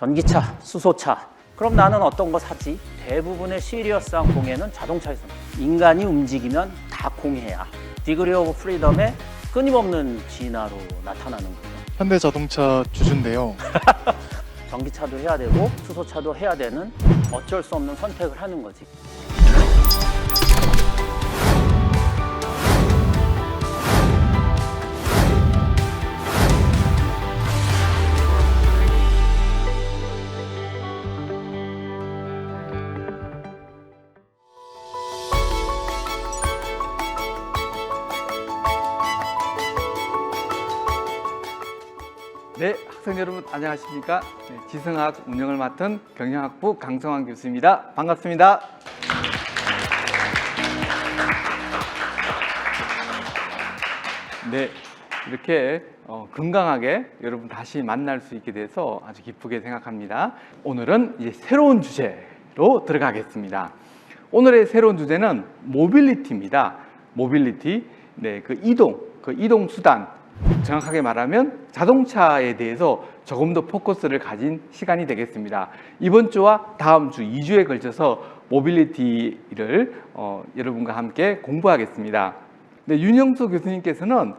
전기차, 수소차. 그럼 나는 어떤 거 사지? 대부분의 시리어스한 공해는 자동차에서 인간이 움직이면 다 공해야. 디그리 오브 프리덤의 끊임없는 진화로 나타나는 거예요. 현대자동차 주주인데요. 전기차도 해야 되고 수소차도 해야 되는 어쩔 수 없는 선택을 하는 거지. 네, 학생 여러분 안녕하십니까? 네, 지성학 운영을 맡은 경영학부 강성환 교수입니다. 반갑습니다. 네, 이렇게 건강하게 여러분 다시 만날 수 있게 돼서 아주 기쁘게 생각합니다. 오늘은 이제 새로운 주제로 들어가겠습니다. 오늘의 새로운 주제는 모빌리티입니다. 모빌리티, 네, 그 이동 수단. 정확하게 말하면 자동차에 대해서 조금 더 포커스를 가진 시간이 되겠습니다. 이번 주와 다음 주 2주에 걸쳐서 모빌리티를 여러분과 함께 공부하겠습니다. 네, 윤영수 교수님께서는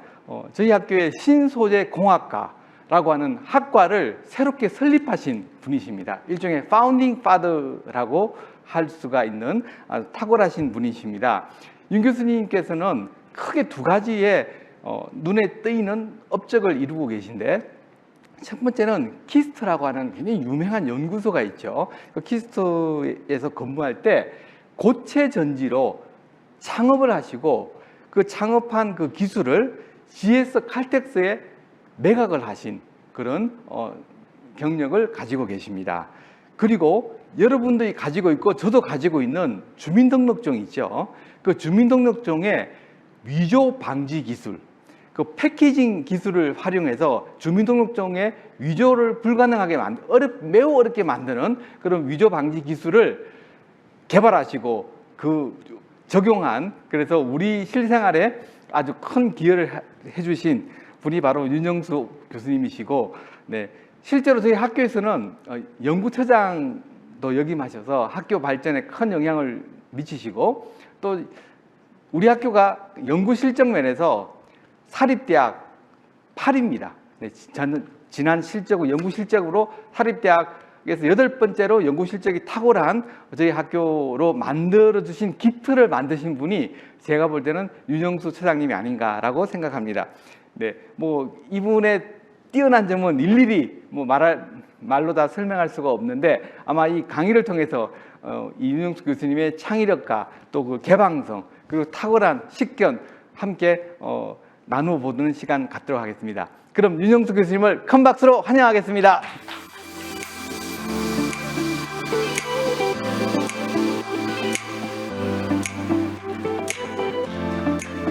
저희 학교의 신소재 공학과라고 하는 학과를 새롭게 설립하신 분이십니다. 일종의 파운딩 파더라고 할 수가 있는 아주 탁월하신 분이십니다. 윤 교수님께서는 크게 두 가지의 눈에 띄는 업적을 이루고 계신데, 첫 번째는 키스트라고 하는 굉장히 유명한 연구소가 있죠. 그 키스트에서 근무할 때 고체 전지로 창업을 하시고 그 창업한 그 기술을 GS 칼텍스에 매각을 하신 그런 경력을 가지고 계십니다. 그리고 여러분들이 가지고 있고 저도 가지고 있는 주민등록증 있죠. 그 주민등록증의 위조 방지 기술, 그 패키징 기술을 활용해서 주민등록증의 위조를 불가능하게 매우 어렵게 만드는 그런 위조 방지 기술을 개발하시고 그 적용한, 그래서 우리 실생활에 아주 큰 기여를 해주신 분이 바로 윤영수 교수님이시고, 네, 실제로 저희 학교에서는 연구처장도 역임하셔서 학교 발전에 큰 영향을 미치시고, 또 우리 학교가 연구 실적 면에서 사립대학 8입니다. 네, 지난 실적으로 연구 실적으로 사립대학에서 8번째로 연구 실적이 탁월한 저희 학교로 만들어 주신 기틀을 만드신 분이 제가 볼 때는 윤영수 처장님이 아닌가라고 생각합니다. 네, 뭐 이분의 뛰어난 점은 일일이 말로 다 설명할 수가 없는데, 아마 이 강의를 통해서 이 윤영수 교수님의 창의력과 또 그 개방성 그리고 탁월한 식견 함께 나누어 보는 시간 갖도록 하겠습니다. 그럼 윤영수 교수님을 큰 박수로 환영하겠습니다.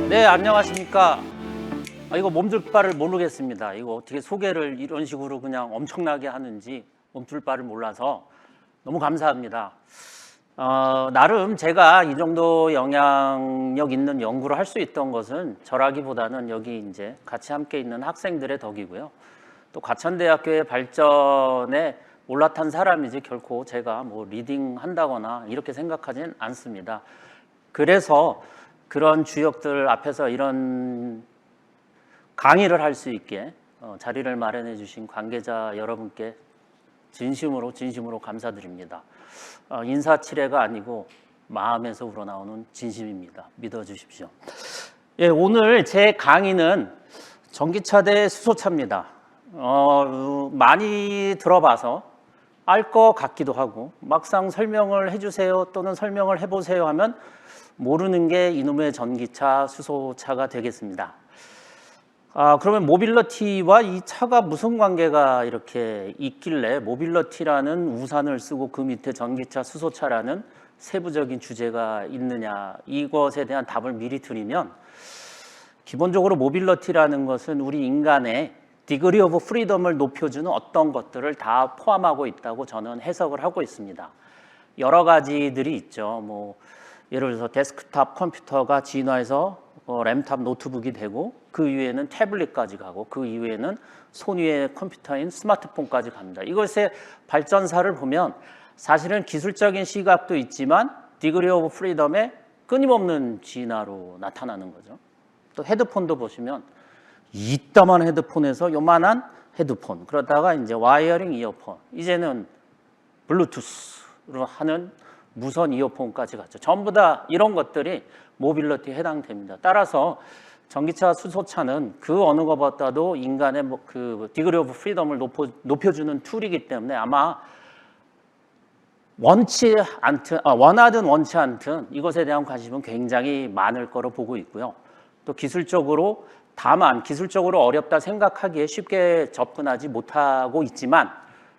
네, 안녕하십니까. 이거 몸둘 바를 모르겠습니다. 이거 어떻게 소개를 이런 식으로 그냥 엄청나게 하는지 몸둘 바를 몰라서 너무 감사합니다. 나름 제가 이 정도 영향력 있는 연구를 할 수 있던 것은 저라기보다는 여기 이제 같이 함께 있는 학생들의 덕이고요. 또 과천대학교의 발전에 올라탄 사람이지 결코 제가 뭐 리딩 한다거나 이렇게 생각하진 않습니다. 그래서 그런 주역들 앞에서 이런 강의를 할 수 있게 자리를 마련해 주신 관계자 여러분께 진심으로 감사드립니다. 인사치레가 아니고 마음에서 우러나오는 진심입니다. 믿어주십시오. 예, 오늘 제 강의는 전기차 대 수소차입니다. 많이 들어봐서 알 것 같기도 하고, 막상 설명을 해주세요 또는 설명을 해보세요 하면 모르는 게 이놈의 전기차, 수소차가 되겠습니다. 그러면 모빌리티와 이 차가 무슨 관계가 이렇게 있길래 모빌리티라는 우산을 쓰고 그 밑에 전기차, 수소차라는 세부적인 주제가 있느냐, 이것에 대한 답을 미리 드리면, 기본적으로 모빌리티라는 것은 우리 인간의 디그리 오브 프리덤을 높여주는 어떤 것들을 다 포함하고 있다고 저는 해석을 하고 있습니다. 여러 가지들이 있죠. 뭐 예를 들어서 데스크탑 컴퓨터가 진화해서 램탑 노트북이 되고, 그 이후에는 태블릿까지 가고 그 이후에는 손 위의 컴퓨터인 스마트폰까지 갑니다. 이것의 발전사를 보면 사실은 기술적인 시각도 있지만 디그리 오브 프리덤의 끊임없는 진화로 나타나는 거죠. 또 헤드폰도 보시면 이따만 헤드폰에서 요만한 헤드폰, 그러다가 이제 와이어링 이어폰, 이제는 블루투스로 하는 무선 이어폰까지 갔죠. 전부 다 이런 것들이 모빌리티에 해당됩니다. 따라서 전기차, 수소차는 그 어느 것보다도 인간의 그 디그리 오브 프리덤을 높여주는 툴이기 때문에 아마 원하든 원치 않든 이것에 대한 관심은 굉장히 많을 거로 보고 있고요. 또 기술적으로, 다만 기술적으로 어렵다 생각하기에 쉽게 접근하지 못하고 있지만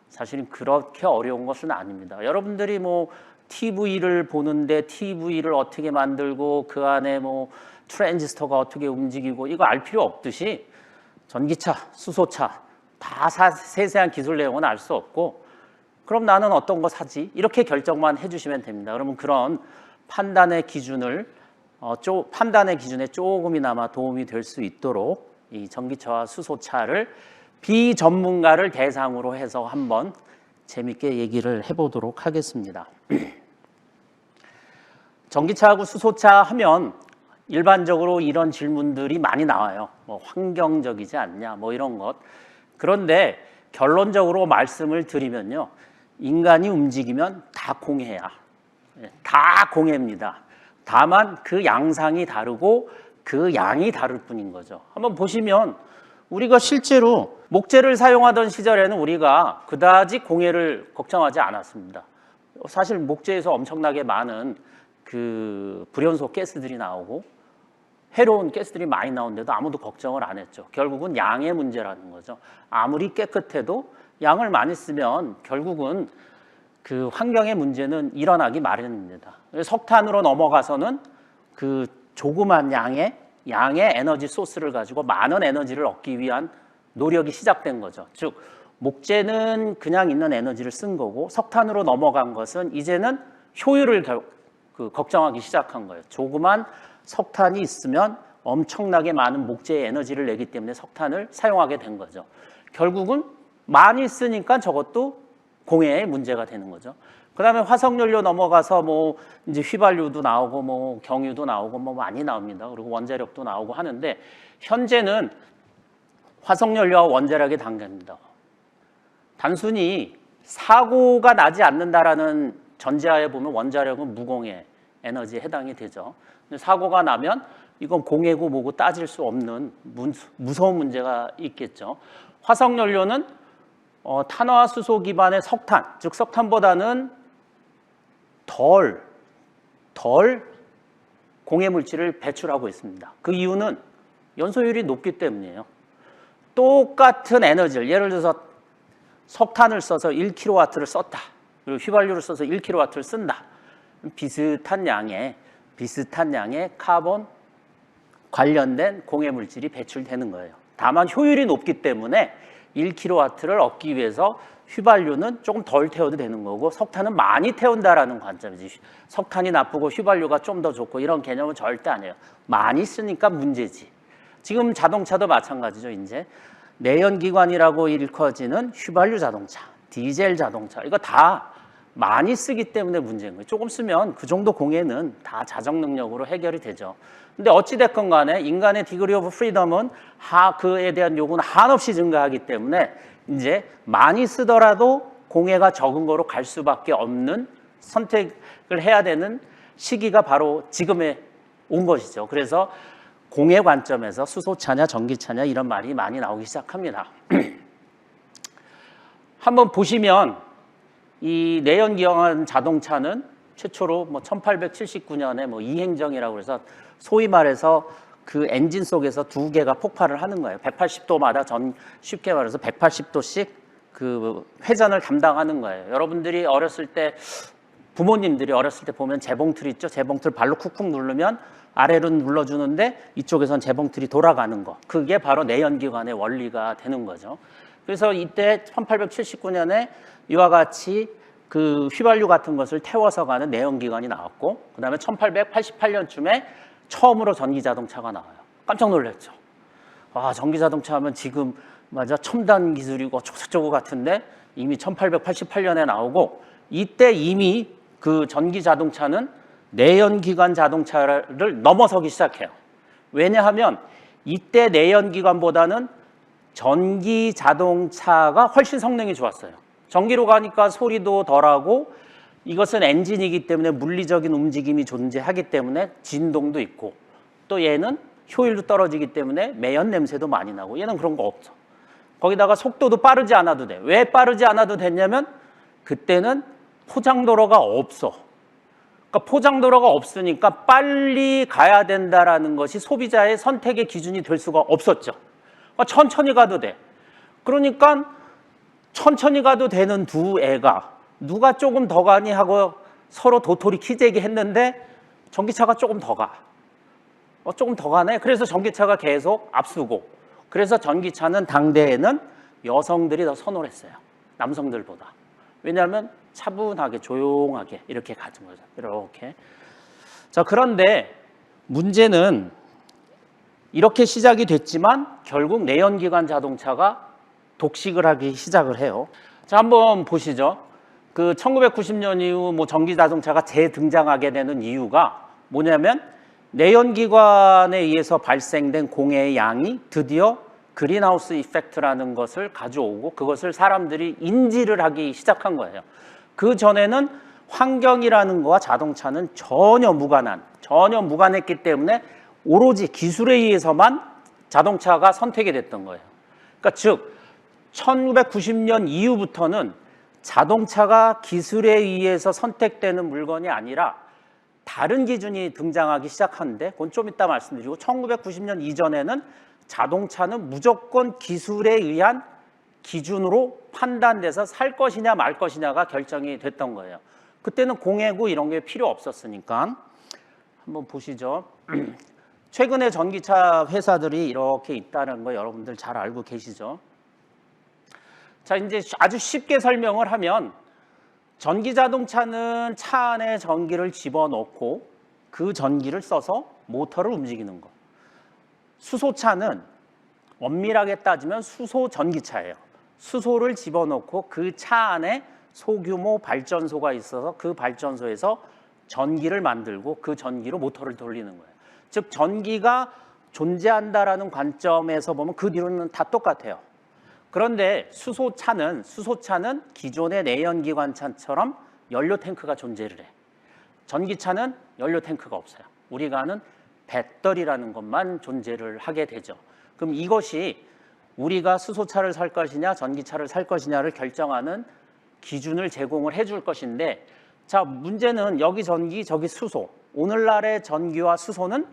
사실은 그렇게 어려운 것은 아닙니다. 여러분들이 뭐 TV를 보는데 TV를 어떻게 만들고 그 안에 뭐 트랜지스터가 어떻게 움직이고 이거 알 필요 없듯이 전기차, 수소차 다 세세한 기술 내용은 알 수 없고, 그럼 나는 어떤 거 사지? 이렇게 결정만 해주시면 됩니다. 그러면 그런 판단의 기준에 조금이나마 도움이 될 수 있도록 이 전기차와 수소차를 비전문가를 대상으로 해서 한번 재밌게 얘기를 해보도록 하겠습니다. 전기차하고 수소차 하면 일반적으로 이런 질문들이 많이 나와요. 뭐 환경적이지 않냐, 뭐 이런 것. 그런데 결론적으로 말씀을 드리면요, 인간이 움직이면 다 공해야. 다 공해입니다. 다만 그 양상이 다르고 그 양이 다를 뿐인 거죠. 한번 보시면 우리가 실제로 목재를 사용하던 시절에는 우리가 그다지 공해를 걱정하지 않았습니다. 사실 목재에서 엄청나게 많은 그 불연소 가스들이 나오고 해로운 가스들이 많이 나오는데도 아무도 걱정을 안 했죠. 결국은 양의 문제라는 거죠. 아무리 깨끗해도 양을 많이 쓰면 결국은 그 환경의 문제는 일어나기 마련입니다. 석탄으로 넘어가서는 그 조그만 양의 에너지 소스를 가지고 많은 에너지를 얻기 위한 노력이 시작된 거죠. 즉 목재는 그냥 있는 에너지를 쓴 거고, 석탄으로 넘어간 것은 이제는 효율을 걱정하기 시작한 거예요. 조그만 석탄이 있으면 엄청나게 많은 목재의 에너지를 내기 때문에 석탄을 사용하게 된 거죠. 결국은 많이 쓰니까 저것도 공해의 문제가 되는 거죠. 그 다음에 화석연료 넘어가서 뭐 이제 휘발유도 나오고 뭐 경유도 나오고 뭐 많이 나옵니다. 그리고 원자력도 나오고 하는데 현재는 화석연료와 원자력의 단계입니다. 단순히 사고가 나지 않는다라는 전제하에 보면 원자력은 무공해 에너지에 해당이 되죠. 근데 사고가 나면 이건 공해고 뭐고 따질 수 없는 무서운 문제가 있겠죠. 화석연료는 탄화수소 기반의 석탄, 즉 석탄보다는 덜 공해 물질을 배출하고 있습니다. 그 이유는 연소율이 높기 때문이에요. 똑같은 에너지를, 예를 들어서 석탄을 써서 1kW를 썼다. 그리고 휘발유를 써서 1kW를 쓴다. 비슷한 양의 카본 관련된 공해 물질이 배출되는 거예요. 다만 효율이 높기 때문에 1kW를 얻기 위해서 휘발유는 조금 덜 태워도 되는 거고 석탄은 많이 태운다라는 관점이지, 석탄이 나쁘고 휘발유가 좀 더 좋고 이런 개념은 절대 아니에요. 많이 쓰니까 문제지. 지금 자동차도 마찬가지죠. 이제 내연기관이라고 일컬어지는 휘발유 자동차, 디젤 자동차, 이거 다 많이 쓰기 때문에 문제인 거예요. 조금 쓰면 그 정도 공해는 다 자정 능력으로 해결이 되죠. 근데 어찌됐건 간에 인간의 디그리 오브 프리덤은 그에 대한 요구는 한없이 증가하기 때문에 이제 많이 쓰더라도 공해가 적은 거로 갈 수밖에 없는 선택을 해야 되는 시기가 바로 지금에 온 것이죠. 그래서 공해 관점에서 수소차냐 전기차냐 이런 말이 많이 나오기 시작합니다. 한번 보시면 이 내연기관 자동차는 최초로 뭐 1879년에 뭐 이행정이라고 해서 소위 말해서 그 엔진 속에서 두 개가 폭발을 하는 거예요. 180도마다 쉽게 말해서 180도씩 그 회전을 담당하는 거예요. 여러분들이 어렸을 때, 부모님들이 어렸을 때 보면 재봉틀 있죠? 재봉틀 발로 쿡쿡 누르면 아래로 눌러주는데 이쪽에선 재봉틀이 돌아가는 거. 그게 바로 내연기관의 원리가 되는 거죠. 그래서 이때 1879년에 이와 같이 그 휘발유 같은 것을 태워서 가는 내연기관이 나왔고, 그 다음에 1888년쯤에 처음으로 전기자동차가 나와요. 깜짝 놀랐죠. 전기 자동차 하면 지금 맞아 첨단 기술이고 저쩌고 같은데 이미 1888년에 나오고 이때 이미 그 전기 자동차는 내연기관 자동차를 넘어서기 시작해요. 왜냐하면 이때 내연기관보다는 전기 자동차가 훨씬 성능이 좋았어요. 전기로 가니까 소리도 덜하고 이것은 엔진이기 때문에 물리적인 움직임이 존재하기 때문에 진동도 있고 또 얘는 효율도 떨어지기 때문에 매연 냄새도 많이 나고 얘는 그런 거 없어. 거기다가 속도도 빠르지 않아도 돼. 왜 빠르지 않아도 됐냐면 그때는 포장도로가 없어. 그러니까 포장도로가 없으니까 빨리 가야 된다라는 것이 소비자의 선택의 기준이 될 수가 없었죠. 그러니까 천천히 가도 돼. 그러니까 천천히 가도 되는 두 애가 누가 조금 더 가니 하고 서로 도토리 키재기 했는데 전기차가 조금 더 가. 조금 더 가네. 그래서 전기차가 계속 앞서고 그래서 전기차는 당대에는 여성들이 더 선호를 했어요. 남성들보다. 왜냐하면 차분하게 조용하게 이렇게 가는 거죠. 이렇게. 자, 그런데 문제는 이렇게 시작이 됐지만 결국 내연기관 자동차가 독식을 하기 시작을 해요. 자, 한번 보시죠. 그 1990년 이후 뭐 전기 자동차가 재등장하게 되는 이유가 뭐냐면 내연기관에 의해서 발생된 공해의 양이 드디어 그린하우스 이펙트라는 것을 가져오고 그것을 사람들이 인지를 하기 시작한 거예요. 그 전에는 환경이라는 거와 자동차는 전혀 무관했기 때문에 오로지 기술에 의해서만 자동차가 선택이 됐던 거예요. 그러니까 즉 1990년 이후부터는 자동차가 기술에 의해서 선택되는 물건이 아니라 다른 기준이 등장하기 시작하는데 그건 좀 이따 말씀드리고 1990년 이전에는 자동차는 무조건 기술에 의한 기준으로 판단돼서 살 것이냐 말 것이냐가 결정이 됐던 거예요. 그때는 공해구 이런 게 필요 없었으니까. 한번 보시죠. 최근에 전기차 회사들이 이렇게 있다는 거 여러분들 잘 알고 계시죠? 자, 이제 아주 쉽게 설명을 하면 전기 자동차는 차 안에 전기를 집어넣고 그 전기를 써서 모터를 움직이는 거. 수소차는 엄밀하게 따지면 수소 전기차예요. 수소를 집어넣고 그 차 안에 소규모 발전소가 있어서 그 발전소에서 전기를 만들고 그 전기로 모터를 돌리는 거예요. 즉 전기가 존재한다라는 관점에서 보면 그 뒤로는 다 똑같아요. 그런데 수소차는 기존의 내연기관차처럼 연료 탱크가 존재를 해. 전기차는 연료 탱크가 없어요. 우리가 아는 배터리라는 것만 존재를 하게 되죠. 그럼 이것이 우리가 수소차를 살 것이냐 전기차를 살 것이냐를 결정하는 기준을 제공을 해줄 것인데, 자, 문제는 여기 전기 저기 수소, 오늘날의 전기와 수소는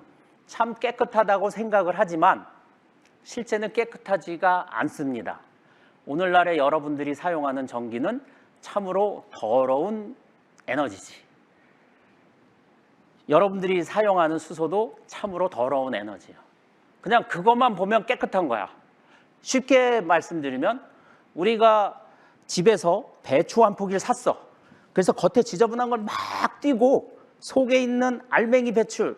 참 깨끗하다고 생각을 하지만 실제는 깨끗하지가 않습니다. 오늘날의 여러분들이 사용하는 전기는 참으로 더러운 에너지지. 여러분들이 사용하는 수소도 참으로 더러운 에너지예요. 그냥 그것만 보면 깨끗한 거야. 쉽게 말씀드리면 우리가 집에서 배추 한 포기를 샀어. 그래서 겉에 지저분한 걸 막 띄고 속에 있는 알맹이 배추,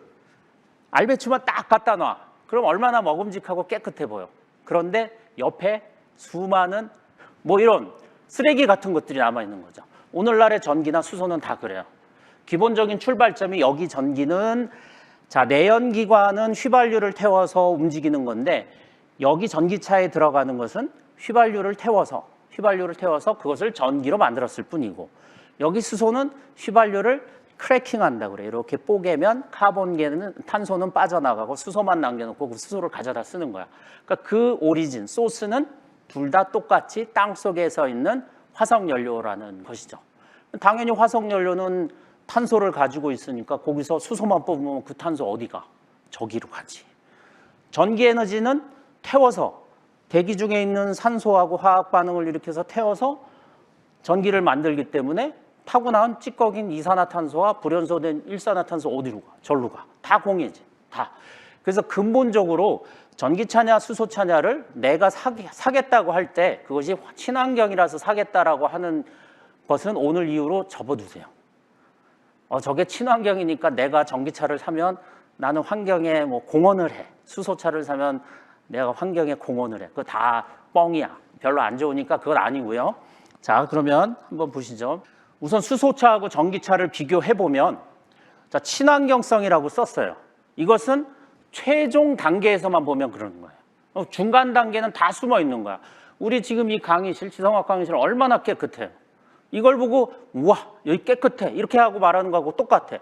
알배추만 딱 갖다 놔. 그럼 얼마나 먹음직하고 깨끗해 보여. 그런데 옆에 수많은 뭐 이런 쓰레기 같은 것들이 남아있는 거죠. 오늘날의 전기나 수소는 다 그래요. 기본적인 출발점이 여기 전기는, 자, 내연기관은 휘발유를 태워서 움직이는 건데 여기 전기차에 들어가는 것은 휘발유를 태워서 그것을 전기로 만들었을 뿐이고, 여기 수소는 휘발유를 크래킹한다고 그래요. 이렇게 뽀개면 카본계는, 탄소는 빠져나가고 수소만 남겨놓고 그 수소를 가져다 쓰는 거야. 그러니까 그 오리진, 소스는 둘 다 똑같이 땅속에서 있는 화석연료라는 것이죠. 당연히 화석연료는 탄소를 가지고 있으니까 거기서 수소만 뽑으면 그 탄소 어디가? 저기로 가지. 전기에너지는 태워서 대기 중에 있는 산소하고 화학 반응을 일으켜서 태워서 전기를 만들기 때문에 타고난 찌꺼긴 이산화탄소와 불연소된 일산화탄소 어디로 가? 절로 가. 다 공해지. 다. 그래서 근본적으로 전기차냐 수소차냐를 내가 사겠다고 할 때 그것이 친환경이라서 사겠다라고 하는 것은 오늘 이후로 접어두세요. 저게 친환경이니까 내가 전기차를 사면 나는 환경에 뭐 공헌을 해. 수소차를 사면 내가 환경에 공헌을 해. 그거 다 뻥이야. 별로 안 좋으니까 그건 아니고요. 자, 그러면 한번 보시죠. 우선 수소차하고 전기차를 비교해 보면 자, 친환경성이라고 썼어요. 이것은 최종 단계에서만 보면 그러는 거예요. 중간 단계는 다 숨어 있는 거야. 우리 지금 이 강의실, 지성학 강의실 얼마나 깨끗해요. 이걸 보고 우와 여기 깨끗해 이렇게 하고 말하는 거하고 똑같아.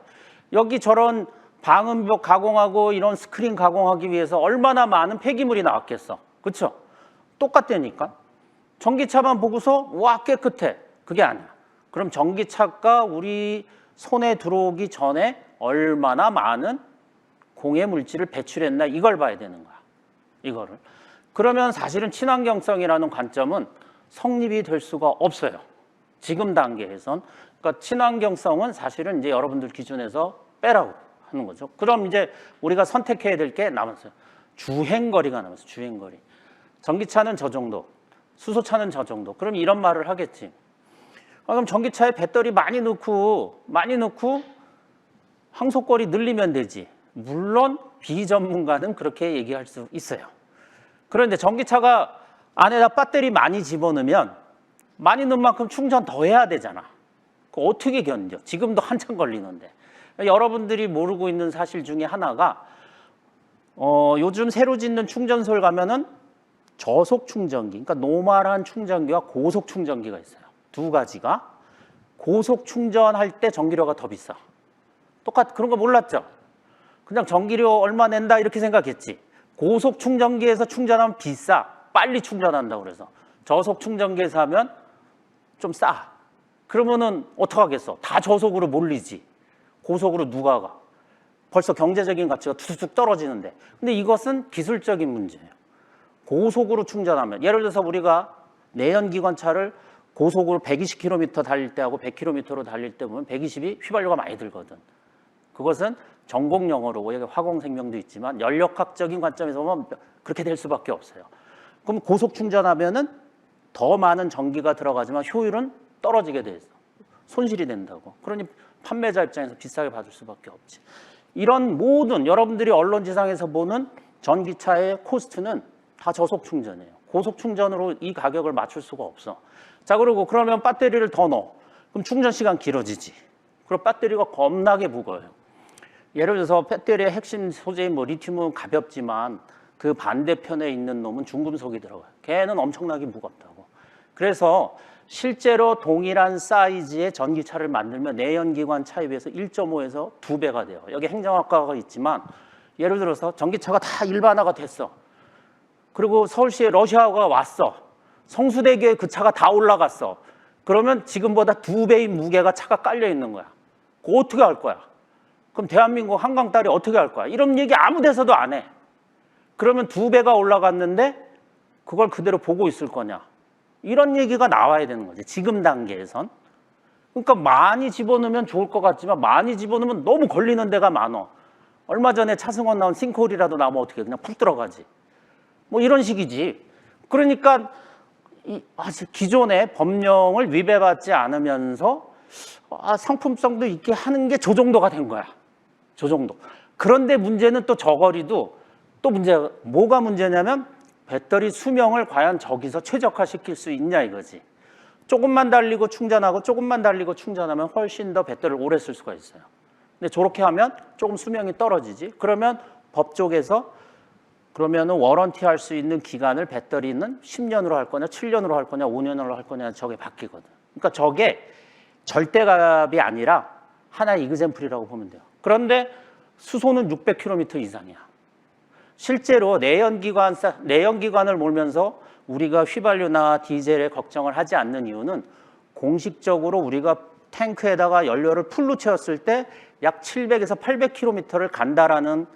여기 저런 방음벽 가공하고 이런 스크린 가공하기 위해서 얼마나 많은 폐기물이 나왔겠어. 그렇죠? 똑같다니까. 전기차만 보고서 와 깨끗해. 그게 아니야. 그럼 전기차가 우리 손에 들어오기 전에 얼마나 많은 공해 물질을 배출했나 이걸 봐야 되는 거야. 이거를. 그러면 사실은 친환경성이라는 관점은 성립이 될 수가 없어요. 지금 단계에선. 그러니까 친환경성은 사실은 이제 여러분들 기준에서 빼라고 하는 거죠. 그럼 이제 우리가 선택해야 될 게 남았어요. 주행거리가 남았어요. 주행거리. 전기차는 저 정도, 수소차는 저 정도. 그럼 이런 말을 하겠지. 그럼 전기차에 배터리 많이 넣고 항속거리 늘리면 되지. 물론 비전문가는 그렇게 얘기할 수 있어요. 그런데 전기차가 안에다 배터리 많이 집어넣으면 많이 넣은 만큼 충전 더 해야 되잖아. 그거 어떻게 견뎌? 지금도 한참 걸리는데. 여러분들이 모르고 있는 사실 중에 하나가 요즘 새로 짓는 충전소를 가면은 저속 충전기, 그러니까 노멀한 충전기와 고속 충전기가 있어요. 두 가지가. 고속 충전할 때 전기료가 더 비싸. 그런 거 몰랐죠? 그냥 전기료 얼마 낸다 이렇게 생각했지. 고속 충전기에서 충전하면 비싸. 빨리 충전한다고 그래서. 저속 충전기에서 하면 좀 싸. 그러면은 어떡하겠어? 다 저속으로 몰리지. 고속으로 누가 가? 벌써 경제적인 가치가 툭툭 떨어지는데. 근데 이것은 기술적인 문제예요. 고속으로 충전하면 예를 들어서 우리가 내연기관차를 고속으로 120km 달릴 때하고 100km로 달릴 때 보면 120이 휘발유가 많이 들거든. 그것은 전공 용어로 여기 화공생명도 있지만 연력학적인 관점에서 보면 그렇게 될 수밖에 없어요. 그럼 고속 충전하면은 더 많은 전기가 들어가지만 효율은 떨어지게 돼 있어. 손실이 된다고. 그러니 판매자 입장에서 비싸게 받을 수밖에 없지. 이런 모든 여러분들이 언론지상에서 보는 전기차의 코스트는 다 저속 충전이에요. 고속 충전으로 이 가격을 맞출 수가 없어. 자, 그리고 그러면 배터리를 더 넣어. 그럼 충전 시간 길어지지. 그리고 배터리가 겁나게 무거워요. 예를 들어서 배터리의 핵심 소재인 리튬은 가볍지만 그 반대편에 있는 놈은 중금속이 들어가요. 걔는 엄청나게 무겁다고. 그래서 실제로 동일한 사이즈의 전기차를 만들면 내연기관 차에 비해서 1.5에서 2배가 돼요. 여기 행정학과가 있지만 예를 들어서 전기차가 다 일반화가 됐어. 그리고 서울시에 러시아가 왔어. 성수대교에 그 차가 다 올라갔어. 그러면 지금보다 2배의 무게가 차가 깔려 있는 거야. 그거 어떻게 할 거야? 그럼 대한민국 한강 딸이 어떻게 할 거야? 이런 얘기 아무 데서도 안 해. 그러면 2배가 올라갔는데 그걸 그대로 보고 있을 거냐? 이런 얘기가 나와야 되는 거지. 지금 단계에선. 그러니까 많이 집어넣으면 좋을 것 같지만 많이 집어넣으면 너무 걸리는 데가 많어. 얼마 전에 차승원 나온 싱크홀이라도 나오면 어떻게 그냥 푹 들어가지. 뭐 이런 식이지. 그러니까 기존의 법령을 위배받지 않으면서 상품성도 있게 하는 게 저 정도가 된 거야. 저 정도. 그런데 문제는 또 저거리도 또 뭐가 문제냐면 배터리 수명을 과연 저기서 최적화시킬 수 있냐 이거지. 조금만 달리고 충전하고 조금만 달리고 충전하면 훨씬 더 배터리를 오래 쓸 수가 있어요. 근데 저렇게 하면 조금 수명이 떨어지지. 그러면 법 쪽에서 그러면은 워런티 할 수 있는 기간을 배터리는 10년으로 할 거냐, 7년으로 할 거냐, 5년으로 할 거냐 저게 바뀌거든. 그러니까 저게 절대값이 아니라 하나의 이그젬플이라고 보면 돼요. 그런데 수소는 600km 이상이야. 실제로 내연기관을 몰면서 우리가 휘발유나 디젤에 걱정을 하지 않는 이유는 공식적으로 우리가 탱크에다가 연료를 풀로 채웠을 때 약 700에서 800km를 간다라는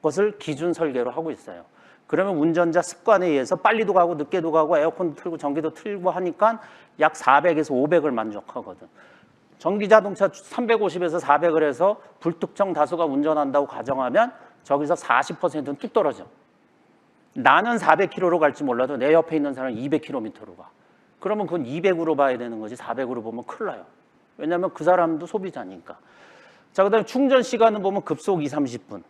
것을 기준 설계로 하고 있어요. 그러면 운전자 습관에 의해서 빨리도 가고 늦게도 가고 에어컨도 틀고 전기도 틀고 하니까 약 400에서 500을 만족하거든. 전기자동차 350에서 400을 해서 불특정 다수가 운전한다고 가정하면 저기서 40%는 뚝 떨어져. 나는 400km로 갈지 몰라도 내 옆에 있는 사람은 200km로 가. 그러면 그건 200으로 봐야 되는 거지 400으로 보면 큰일 나요. 왜냐하면 그 사람도 소비자니까. 자, 그다음에 충전 시간은 보면 급속 2, 30분.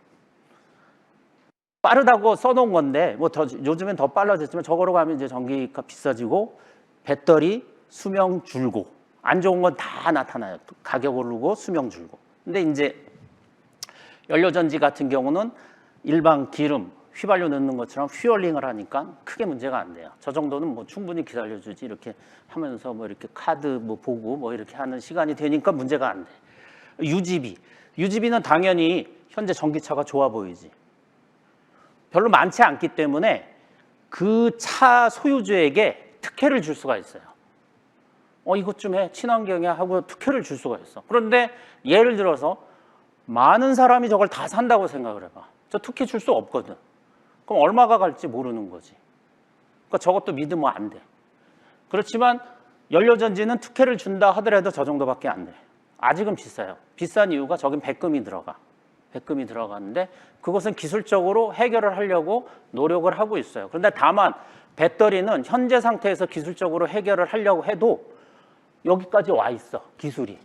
빠르다고 써놓은 건데 뭐 요즘엔 더 빨라졌지만 저거로 가면 이제 전기가 비싸지고 배터리 수명 줄고 안 좋은 건 다 나타나요. 가격 오르고 수명 줄고. 근데 이제 연료전지 같은 경우는 일반 기름 휘발유 넣는 것처럼 휘얼링을 하니까 크게 문제가 안 돼요. 저 정도는 뭐 충분히 기다려주지 이렇게 하면서 뭐 이렇게 카드 뭐 보고 뭐 이렇게 하는 시간이 되니까 문제가 안 돼. 유지비는 당연히 현재 전기차가 좋아 보이지. 별로 많지 않기 때문에 그 차 소유주에게 특혜를 줄 수가 있어요. 이것 좀 해, 친환경이야 하고 특혜를 줄 수가 있어. 그런데 예를 들어서 많은 사람이 저걸 다 산다고 생각을 해봐. 저 특혜 줄 수 없거든. 그럼 얼마가 갈지 모르는 거지. 그러니까 저것도 믿으면 안 돼. 그렇지만 연료전지는 특혜를 준다 하더라도 저 정도밖에 안 돼. 아직은 비싸요. 비싼 이유가 저긴 백금이 들어가. 백금이 들어가는데 그것은 기술적으로 해결을 하려고 노력을 하고 있어요. 그런데 다만 배터리는 현재 상태에서 기술적으로 해결을 하려고 해도 여기까지 와 있어. 기술이.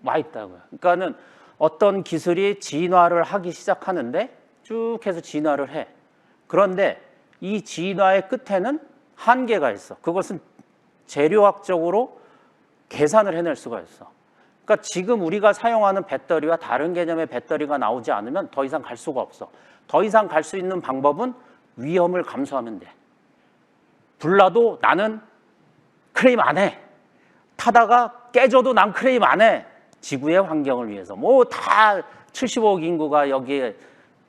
와 있다고요. 그러니까는 어떤 기술이 진화를 하기 시작하는데 쭉 해서 진화를 해. 그런데 이 진화의 끝에는 한계가 있어. 그것은 재료학적으로 계산을 해낼 수가 있어. 그러니까 지금 우리가 사용하는 배터리와 다른 개념의 배터리가 나오지 않으면 더 이상 갈 수가 없어. 더 이상 갈 수 있는 방법은 위험을 감수하면 돼. 불나도 나는 클레임 안 해. 타다가 깨져도 난 클레임 안 해. 지구의 환경을 위해서. 뭐 다 75억 인구가 여기에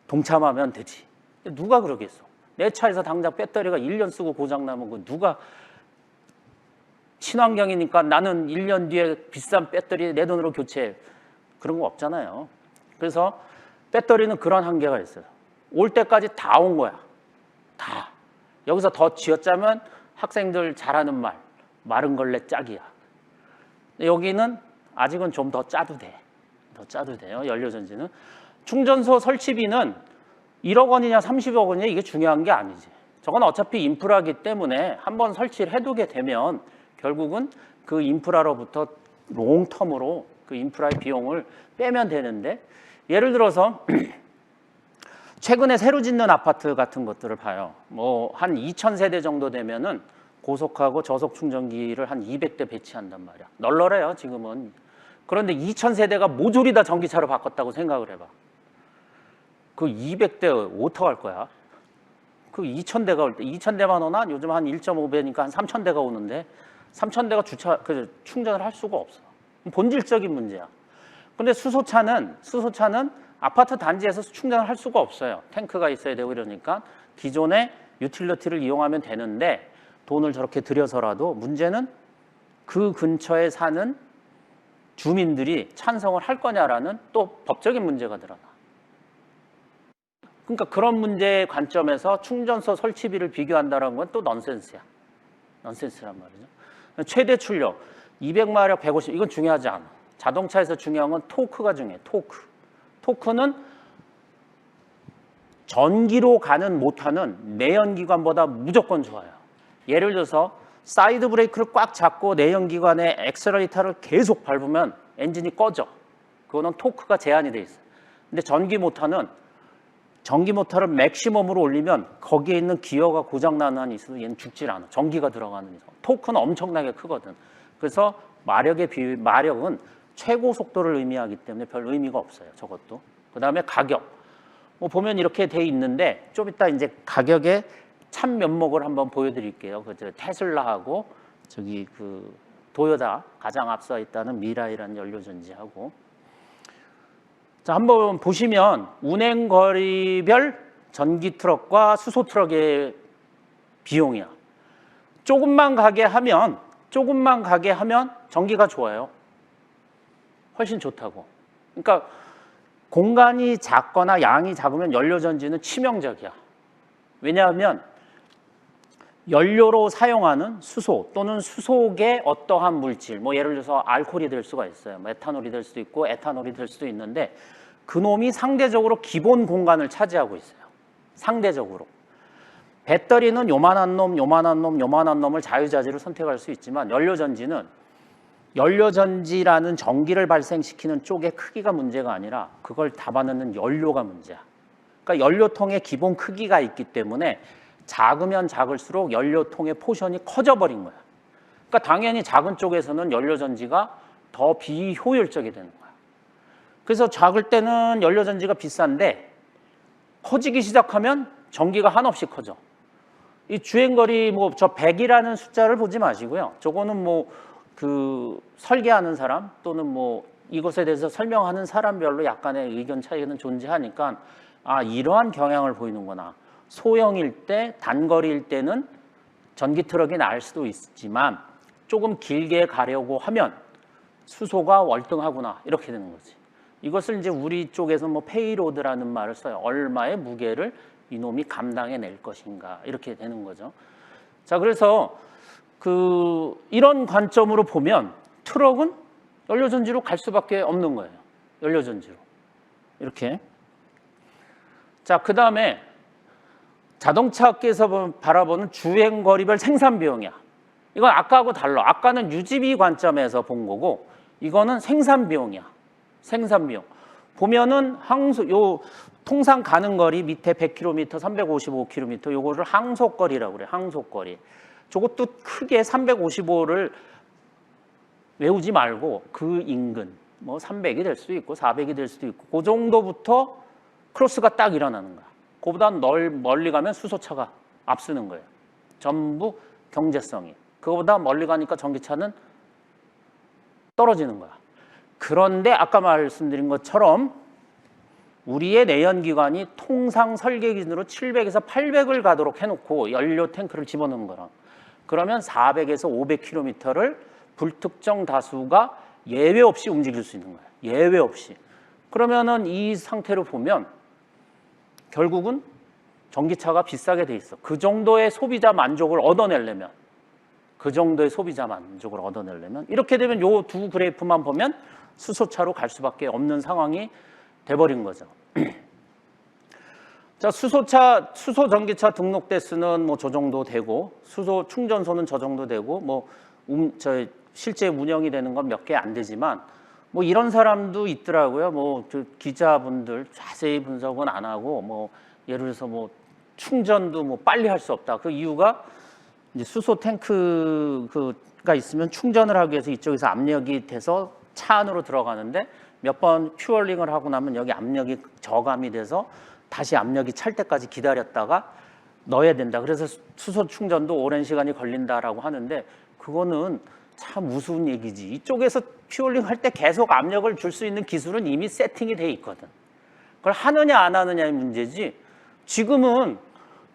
동참하면 되지. 누가 그러겠어. 내 차에서 당장 배터리가 1년 쓰고 고장나면 그 누가 친환경이니까 나는 1년 뒤에 비싼 배터리 내 돈으로 교체해. 그런 거 없잖아요. 그래서 배터리는 그런 한계가 있어요. 올 때까지 다 온 거야. 다. 여기서 더 쥐어짜면 학생들 잘하는 말. 마른 걸레 짝이야. 여기는 아직은 좀 더 짜도 돼. 더 짜도 돼요. 연료전지는. 충전소 설치비는 1억 원이냐 30억 원이냐 이게 중요한 게 아니지. 저건 어차피 인프라기 때문에 한번 설치를 해두게 되면 결국은 그 인프라로부터 롱텀으로 그 인프라의 비용을 빼면 되는데 예를 들어서 최근에 새로 짓는 아파트 같은 것들을 봐요. 뭐 한 2,000세대 정도 되면은 고속하고 저속 충전기를 한 200대 배치한단 말이야. 널널해요, 지금은. 그런데 2,000세대가 모조리 다 전기차로 바꿨다고 생각을 해봐. 그 200대 어떡할 거야? 그 2,000대가 올 때 2,000대만 오나? 요즘 한 1.5배니까 한 3,000대가 오는데 3,000대가 충전을 할 수가 없어. 본질적인 문제야. 근데 수소차는 아파트 단지에서 충전을 할 수가 없어요. 탱크가 있어야 되고 이러니까 기존의 유틸리티를 이용하면 되는데 돈을 저렇게 들여서라도 문제는 그 근처에 사는 주민들이 찬성을 할 거냐라는 또 법적인 문제가 드러나. 그러니까 그런 문제의 관점에서 충전소 설치비를 비교한다는 건 또 넌센스야. 넌센스란 말이죠. 최대 출력 200마력 150 이건 중요하지 않아. 자동차에서 중요한 건 토크가 중요해. 토크는 전기로 가는 모터는 내연기관보다 무조건 좋아요. 예를 들어서 사이드 브레이크를 꽉 잡고 내연기관의 엑셀러레이터를 계속 밟으면 엔진이 꺼져. 그거는 토크가 제한이 돼 있어요. 근데 전기 모터를 맥시멈으로 올리면 거기에 있는 기어가 고장나는 한이 있어도 얘는 죽질 않아. 전기가 들어가는 이상. 토크는 엄청나게 크거든. 그래서 마력은 최고 속도를 의미하기 때문에 별 의미가 없어요. 저것도. 그 다음에 가격. 뭐 보면 이렇게 돼 있는데 좀 이따 이제 가격의 참 면목을 한번 보여드릴게요. 그 테슬라하고 저기 그 도요타 가장 앞서 있다는 미라이라는 연료전지하고. 자, 한번 보시면 운행거리별 전기 트럭과 수소 트럭의 비용이야. 조금만 가게 하면 전기가 좋아요. 훨씬 좋다고. 그러니까 공간이 작거나 양이 작으면 연료전지는 치명적이야. 왜냐하면 연료로 사용하는 수소 또는 수소계 어떠한 물질, 뭐 예를 들어서 알코올이 될 수가 있어요. 뭐 에탄올이 될 수도 있고 에탄올이 될 수도 있는데 그놈이 상대적으로 기본 공간을 차지하고 있어요. 상대적으로. 배터리는 요만한 놈을 자유자재로 선택할 수 있지만 연료전지라는 전기를 발생시키는 쪽의 크기가 문제가 아니라 그걸 담아넣는 연료가 문제야. 그러니까 연료통의 기본 크기가 있기 때문에 작으면 작을수록 연료통의 포션이 커져버린 거야. 그러니까 당연히 작은 쪽에서는 연료전지가 더 비효율적이 되는 거야. 그래서 작을 때는 연료전지가 비싼데 커지기 시작하면 전기가 한없이 커져. 이 주행거리 뭐 저 100이라는 숫자를 보지 마시고요. 저거는 뭐 그 설계하는 사람 또는 뭐 이것에 대해서 설명하는 사람별로 약간의 의견 차이는 존재하니까 아, 이러한 경향을 보이는구나. 소형일 때, 단거리일 때는 전기 트럭이 나을 수도 있지만 조금 길게 가려고 하면 수소가 월등하구나. 이렇게 되는 거지. 이것을 이제 우리 쪽에서 뭐 페이로드라는 말을 써요. 얼마의 무게를 이놈이 감당해낼 것인가. 이렇게 되는 거죠. 자, 그래서 이런 관점으로 보면 트럭은 연료전지로 갈 수밖에 없는 거예요. 연료전지로. 이렇게. 자, 그 다음에 자동차업계에서 바라보는 주행거리별 생산비용이야. 이건 아까하고 달라. 아까는 유지비 관점에서 본 거고 이거는 생산비용이야. 생산비용. 보면은 통상 가는 거리 밑에 100km, 355km 요거를 항속거리라고 그래. 항속거리. 저것도 크게 355를 외우지 말고 그 인근 뭐 300이 될 수도 있고 400이 될 수도 있고 그 정도부터 크로스가 딱 일어나는 거야. 그보다 멀리 가면 수소차가 앞서는 거예요. 전부 경제성이. 그거보다 멀리 가니까 전기차는 떨어지는 거야. 그런데 아까 말씀드린 것처럼 우리의 내연기관이 통상 설계 기준으로 700에서 800을 가도록 해놓고 연료 탱크를 집어넣는 거랑 그러면 400에서 500km를 불특정 다수가 예외 없이 움직일 수 있는 거예요. 예외 없이. 그러면은 이 상태로 보면 결국은 전기차가 비싸게 돼 있어. 그 정도의 소비자 만족을 얻어내려면 이렇게 되면 요 두 그래프만 보면 수소차로 갈 수밖에 없는 상황이 돼버린 거죠. 자, 수소 전기차 등록 대수는 뭐 저 정도 되고 수소 충전소는 저 정도 되고 뭐 실제 운영이 되는 건 몇 개 안 되지만 뭐 이런 사람도 있더라고요. 뭐 기자분들 자세히 분석은 안 하고 뭐 예를 들어서 뭐 충전도 뭐 빨리 할 수 없다. 그 이유가 이제 수소 탱크가 있으면 충전을 하기 위해서 이쪽에서 압력이 돼서 차 안으로 들어가는데 몇 번 퓨얼링을 하고 나면 여기 압력이 저감이 돼서 다시 압력이 찰 때까지 기다렸다가 넣어야 된다. 그래서 수소 충전도 오랜 시간이 걸린다라고 하는데 그거는 참 우스운 얘기지. 이쪽에서 퓨얼링 할 때 계속 압력을 줄 수 있는 기술은 이미 세팅이 돼 있거든. 그걸 하느냐 안 하느냐의 문제지. 지금은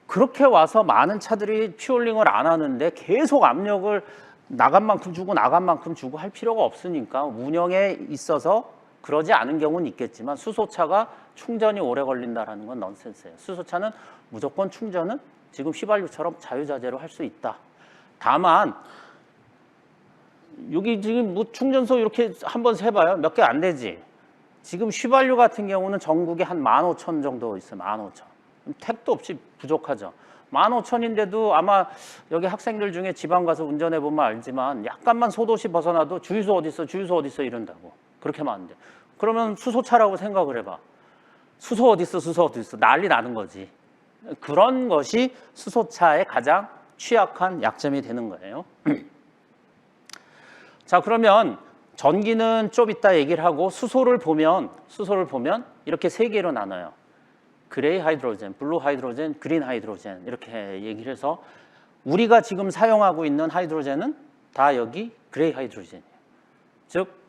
그렇게 와서 많은 차들이 퓨얼링을 안 하는데 계속 압력을 나간 만큼 주고 할 필요가 없으니까 운영에 있어서 그러지 않은 경우는 있겠지만 수소차가 충전이 오래 걸린다는 건 넌센스예요. 수소차는 무조건 충전은 지금 휘발유처럼 자유자재로 할 수 있다. 다만 여기 지금 뭐 충전소 이렇게 한번 세봐요. 몇 개 안 되지. 지금 휘발유 같은 경우는 전국에 한 15,000 정도 있어요. 15,000. 택도 없이 부족하죠. 15,000인데도 아마 여기 학생들 중에 지방 가서 운전해 보면 알지만 약간만 소도시 벗어나도 주유소 어디 있어 이런다고. 그렇게 많은데. 그러면 수소차라고 생각을 해봐. 수소 어디 있어 난리 나는 거지. 그런 것이 수소차의 가장 취약한 약점이 되는 거예요. 자, 그러면 전기는 좀 이따 얘기를 하고 수소를 보면 이렇게 세 개로 나눠요. 그레이 하이드로젠, 블루 하이드로젠, 그린 하이드로젠 이렇게 얘기를 해서 우리가 지금 사용하고 있는 하이드로젠은 다 여기 그레이 하이드로젠이에요. 즉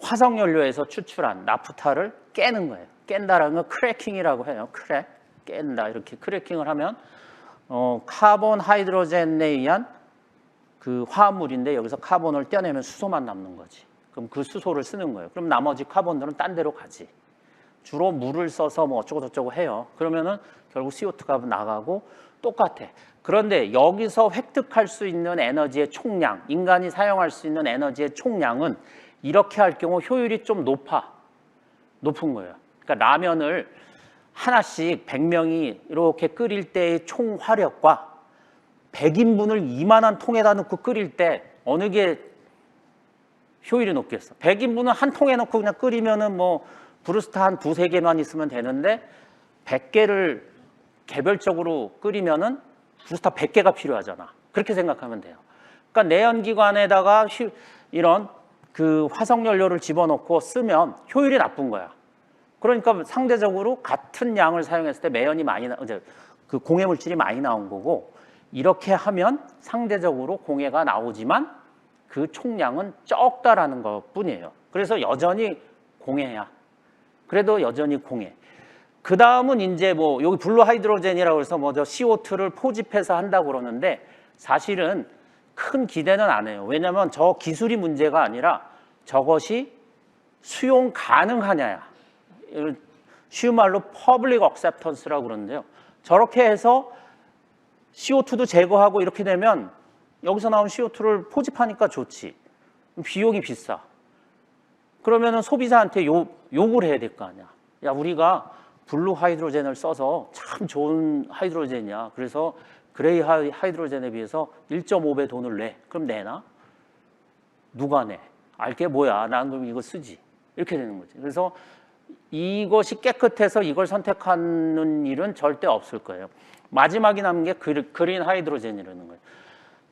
화석연료에서 추출한 나프타를 깨는 거예요. 깬다라는 건 크래킹이라고 해요. 깬다 이렇게 크래킹을 하면 카본 하이드로젠에 의한 그 화합물인데 여기서 카본을 떼어내면 수소만 남는 거지. 그럼 그 수소를 쓰는 거예요. 그럼 나머지 카본들은 딴 데로 가지. 주로 물을 써서 뭐 어쩌고 저쩌고 해요. 그러면은 결국 CO2가 나가고 똑같아. 그런데 여기서 획득할 수 있는 에너지의 총량, 인간이 사용할 수 있는 에너지의 총량은 이렇게 할 경우 효율이 좀 높은 거예요. 그러니까 라면을 하나씩 100명이 이렇게 끓일 때의 총 화력과 100인분을 이만한 통에다 넣고 끓일 때 어느 게 효율이 높겠어? 100인분은 한 통에 넣고 그냥 끓이면은 뭐 브루스타 한 두세 개만 있으면 되는데 100개를 개별적으로 끓이면은 부스터 100개가 필요하잖아. 그렇게 생각하면 돼요. 그러니까 내연기관에다가 이런 그 화석연료를 집어넣고 쓰면 효율이 나쁜 거야. 그러니까 상대적으로 같은 양을 사용했을 때 매연이 많이 그 공해 물질이 많이 나온 거고, 이렇게 하면 상대적으로 공해가 나오지만 그 총량은 적다라는 것뿐이에요. 그래서 여전히 공해야. 그래도 여전히 공해. 그 다음은 이제 뭐 여기 블루 하이드로젠이라고 해서 뭐 저 CO2를 포집해서 한다고 그러는데 사실은 큰 기대는 안 해요. 왜냐하면 저 기술이 문제가 아니라 저것이 수용 가능하냐야. 쉬운 말로 퍼블릭 억셉턴스라고 그러는데요. 저렇게 해서 CO2도 제거하고 이렇게 되면 여기서 나온 CO2를 포집하니까 좋지. 비용이 비싸. 그러면은 소비자한테 욕을 해야 될 거 아니야. 야, 우리가 블루 하이드로젠을 써서 참 좋은 하이드로젠이야. 그래서 그레이 하이드로젠에 비해서 1.5배 돈을 내. 그럼 내나? 누가 내? 알게 뭐야. 난 그럼 이거 쓰지. 이렇게 되는 거지. 그래서 이것이 깨끗해서 이걸 선택하는 일은 절대 없을 거예요. 마지막에 남은 게 그린 하이드로젠이라는 거예요.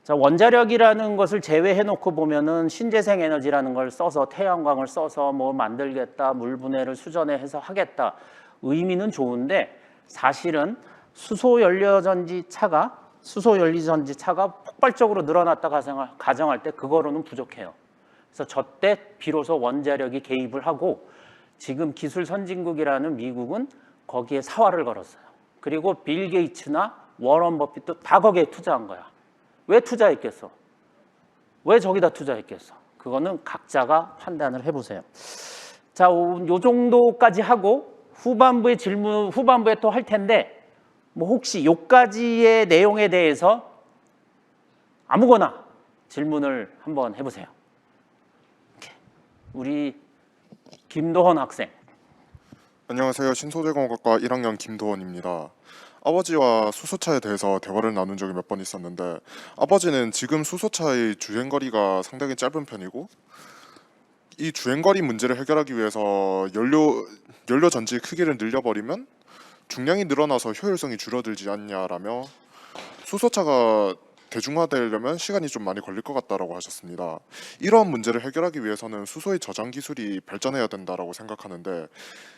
자, 원자력이라는 것을 제외해 놓고 보면은 신재생 에너지라는 걸 써서 태양광을 써서 뭐 만들겠다, 물 분해를 수전해서 하겠다. 의미는 좋은데 사실은 수소 연료전지 차가 폭발적으로 늘어났다 가정할 때 그거로는 부족해요. 그래서 저때 비로소 원자력이 개입을 하고 지금 기술 선진국이라는 미국은 거기에 사활을 걸었어요. 그리고 빌 게이츠나 워런 버핏도 다 거기에 투자한 거야. 왜 투자했겠어? 왜 저기다 투자했겠어? 그거는 각자가 판단을 해보세요. 자, 요 정도까지 하고 후반부에 또 할 텐데 뭐 혹시 요까지의 내용에 대해서 아무거나 질문을 한번 해보세요. 우리 김도헌 학생. 안녕하세요. 신소재공학과 1학년 김도원입니다. 아버지와 수소차에 대해서 대화를 나눈 적이 몇 번 있었는데 아버지는 지금 수소차의 주행거리가 상당히 짧은 편이고 이 주행거리 문제를 해결하기 위해서 연료 전지 크기를 늘려버리면 중량이 늘어나서 효율성이 줄어들지 않냐라며 수소차가 대중화되려면 시간이 좀 많이 걸릴 것 같다라고 하셨습니다. 이러한 문제를 해결하기 위해서는 수소의 저장 기술이 발전해야 된다라고 생각하는데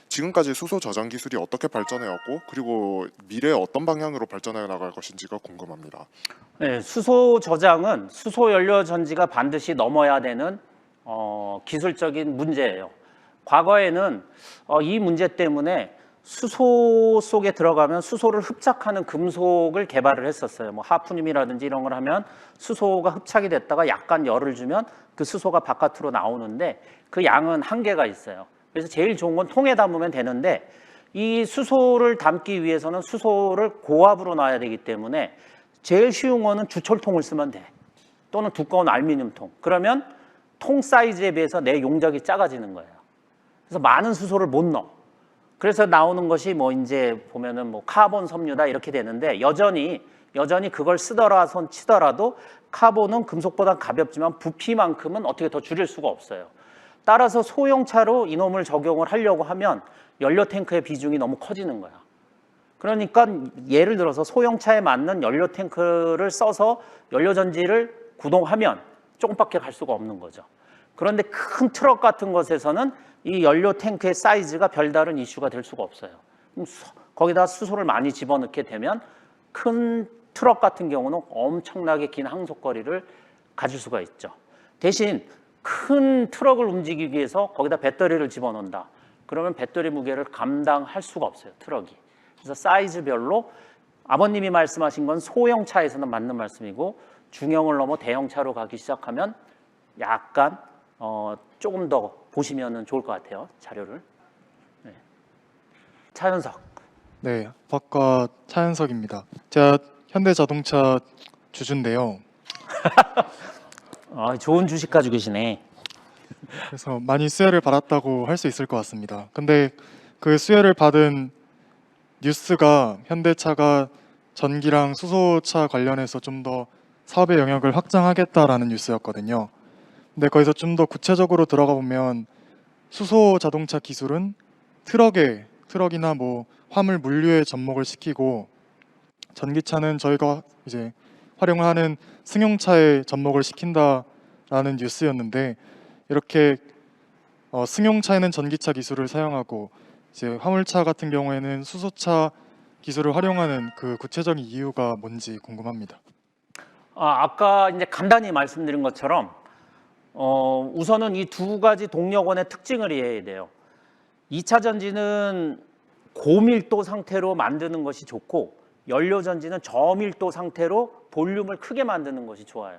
지금까지 수소 저장 기술이 어떻게 발전해왔고 그리고 미래에 어떤 방향으로 발전해 나갈 것인지가 궁금합니다. 네, 수소 저장은 수소 연료 전지가 반드시 넘어야 되는 기술적인 문제예요. 과거에는 이 문제 때문에 수소 속에 들어가면 수소를 흡착하는 금속을 개발을 했었어요. 뭐 하프늄이라든지 이런 걸 하면 수소가 흡착이 됐다가 약간 열을 주면 그 수소가 바깥으로 나오는데 그 양은 한계가 있어요. 그래서 제일 좋은 건 통에 담으면 되는데 이 수소를 담기 위해서는 수소를 고압으로 놔야 되기 때문에 제일 쉬운 거는 주철통을 쓰면 돼. 또는 두꺼운 알루미늄통. 그러면 통 사이즈에 비해서 내 용적이 작아지는 거예요. 그래서 많은 수소를 못 넣어. 그래서 나오는 것이 뭐 이제 보면은 뭐 카본 섬유다 이렇게 되는데 여전히 그걸 치더라도 카본은 금속보다 가볍지만 부피만큼은 어떻게 더 줄일 수가 없어요. 따라서 소형차로 이놈을 적용을 하려고 하면 연료 탱크의 비중이 너무 커지는 거야. 그러니까 예를 들어서 소형차에 맞는 연료 탱크를 써서 연료 전지를 구동하면 조금밖에 갈 수가 없는 거죠. 그런데 큰 트럭 같은 것에서는 이 연료 탱크의 사이즈가 별다른 이슈가 될 수가 없어요. 거기다 수소를 많이 집어넣게 되면 큰 트럭 같은 경우는 엄청나게 긴 항속거리를 가질 수가 있죠. 대신 큰 트럭을 움직이기 위해서 거기다 배터리를 집어넣는다. 그러면 배터리 무게를 감당할 수가 없어요, 트럭이. 그래서 사이즈별로 아버님이 말씀하신 건 소형차에서는 맞는 말씀이고 중형을 넘어 대형차로 가기 시작하면 약간 조금 더 보시면 좋을 것 같아요, 자료를. 네. 차현석. 네, 박과 차현석입니다. 제가 현대자동차 주주인데요. 좋은 주식 가지고 계시네. 그래서 많이 수혜를 받았다고 할 수 있을 것 같습니다. 근데 그 수혜를 받은 뉴스가 현대차가 전기랑 수소차 관련해서 좀 더 사업의 영역을 확장하겠다라는 뉴스였거든요. 근데 거기서 좀 더 구체적으로 들어가 보면 수소 자동차 기술은 트럭이나 뭐 화물 물류에 접목을 시키고 전기차는 저희가 이제 활용하는 승용차에 접목을 시킨다라는 뉴스였는데 이렇게 승용차에는 전기차 기술을 사용하고 이제 화물차 같은 경우에는 수소차 기술을 활용하는 그 구체적인 이유가 뭔지 궁금합니다. 아까 이제 간단히 말씀드린 것처럼 우선은 이 두 가지 동력원의 특징을 이해해야 돼요. 2차 전지는 고밀도 상태로 만드는 것이 좋고 연료 전지는 저밀도 상태로 볼륨을 크게 만드는 것이 좋아요.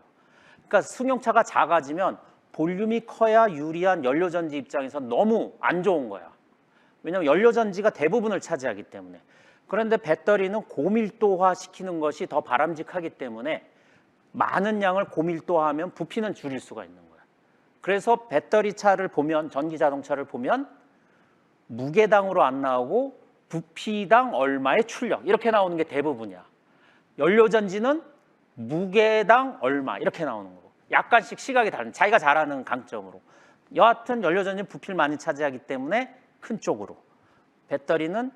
그러니까 승용차가 작아지면 볼륨이 커야 유리한 연료 전지 입장에서 너무 안 좋은 거야. 왜냐하면 연료 전지가 대부분을 차지하기 때문에. 그런데 배터리는 고밀도화 시키는 것이 더 바람직하기 때문에 많은 양을 고밀도화하면 부피는 줄일 수가 있는 거야. 그래서 배터리 차를 보면, 전기 자동차를 보면 무게당으로 안 나오고 부피당 얼마의 출력 이렇게 나오는 게 대부분이야. 연료 전지는 무게당 얼마 이렇게 나오는 거고 약간씩 시각이 다른, 자기가 잘하는 강점으로. 여하튼 연료 전지는 부피를 많이 차지하기 때문에 큰 쪽으로, 배터리는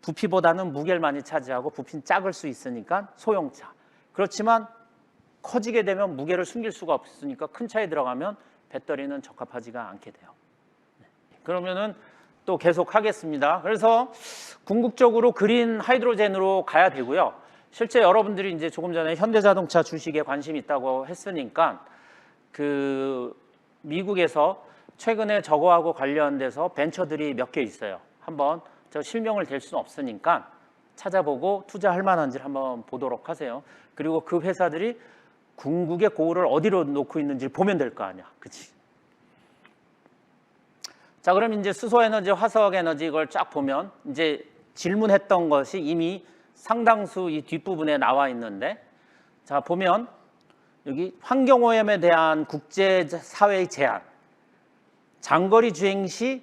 부피보다는 무게를 많이 차지하고 부피는 작을 수 있으니까 소형차. 그렇지만 커지게 되면 무게를 숨길 수가 없으니까 큰 차에 들어가면 배터리는 적합하지가 않게 돼요. 그러면은 또 계속 하겠습니다. 그래서 궁극적으로 그린 하이드로젠으로 가야 되고요. 실제 여러분들이 이제 조금 전에 현대자동차 주식에 관심이 있다고 했으니까 그 미국에서 최근에 저거하고 관련돼서 벤처들이 몇 개 있어요. 한번 저 실명을 댈 수는 없으니까 찾아보고 투자할 만한지를 한번 보도록 하세요. 그리고 그 회사들이 궁극의 고을을 어디로 놓고 있는지 보면 될 거 아니야. 그치? 자, 그럼 이제 수소에너지, 화석에너지 이걸 쫙 보면 이제 질문했던 것이 이미 상당수 이 뒷부분에 나와 있는데, 자, 보면 여기 환경오염에 대한 국제사회의 제한, 장거리 주행 시,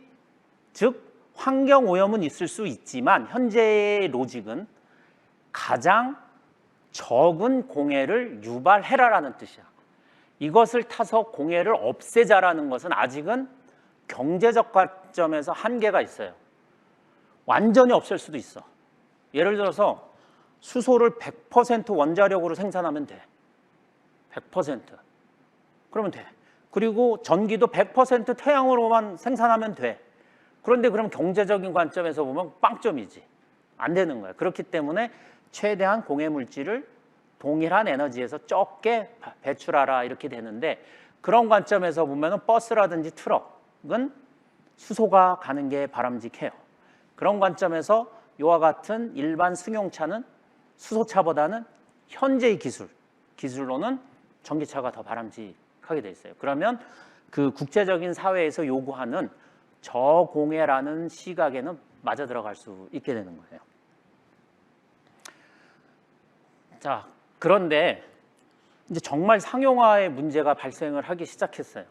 즉 환경오염은 있을 수 있지만 현재의 로직은 가장 적은 공해를 유발해라라는 뜻이야. 이것을 타서 공해를 없애자라는 것은 아직은 경제적 관점에서 한계가 있어요. 완전히 없앨 수도 있어. 예를 들어서 수소를 100% 원자력으로 생산하면 돼. 100%. 그러면 돼. 그리고 전기도 100% 태양으로만 생산하면 돼. 그런데 그럼 경제적인 관점에서 보면 빵점이지. 안 되는 거야. 그렇기 때문에 최대한 공해 물질을 동일한 에너지에서 적게 배출하라 이렇게 되는데, 그런 관점에서 보면 버스라든지 트럭은 수소가 가는 게 바람직해요. 그런 관점에서 이와 같은 일반 승용차는 수소차보다는 현재의 기술로는 전기차가 더 바람직하게 돼 있어요. 그러면 그 국제적인 사회에서 요구하는 저공해라는 시각에는 맞아 들어갈 수 있게 되는 거예요. 자, 그런데 이제 정말 상용화의 문제가 발생을 하기 시작했어요.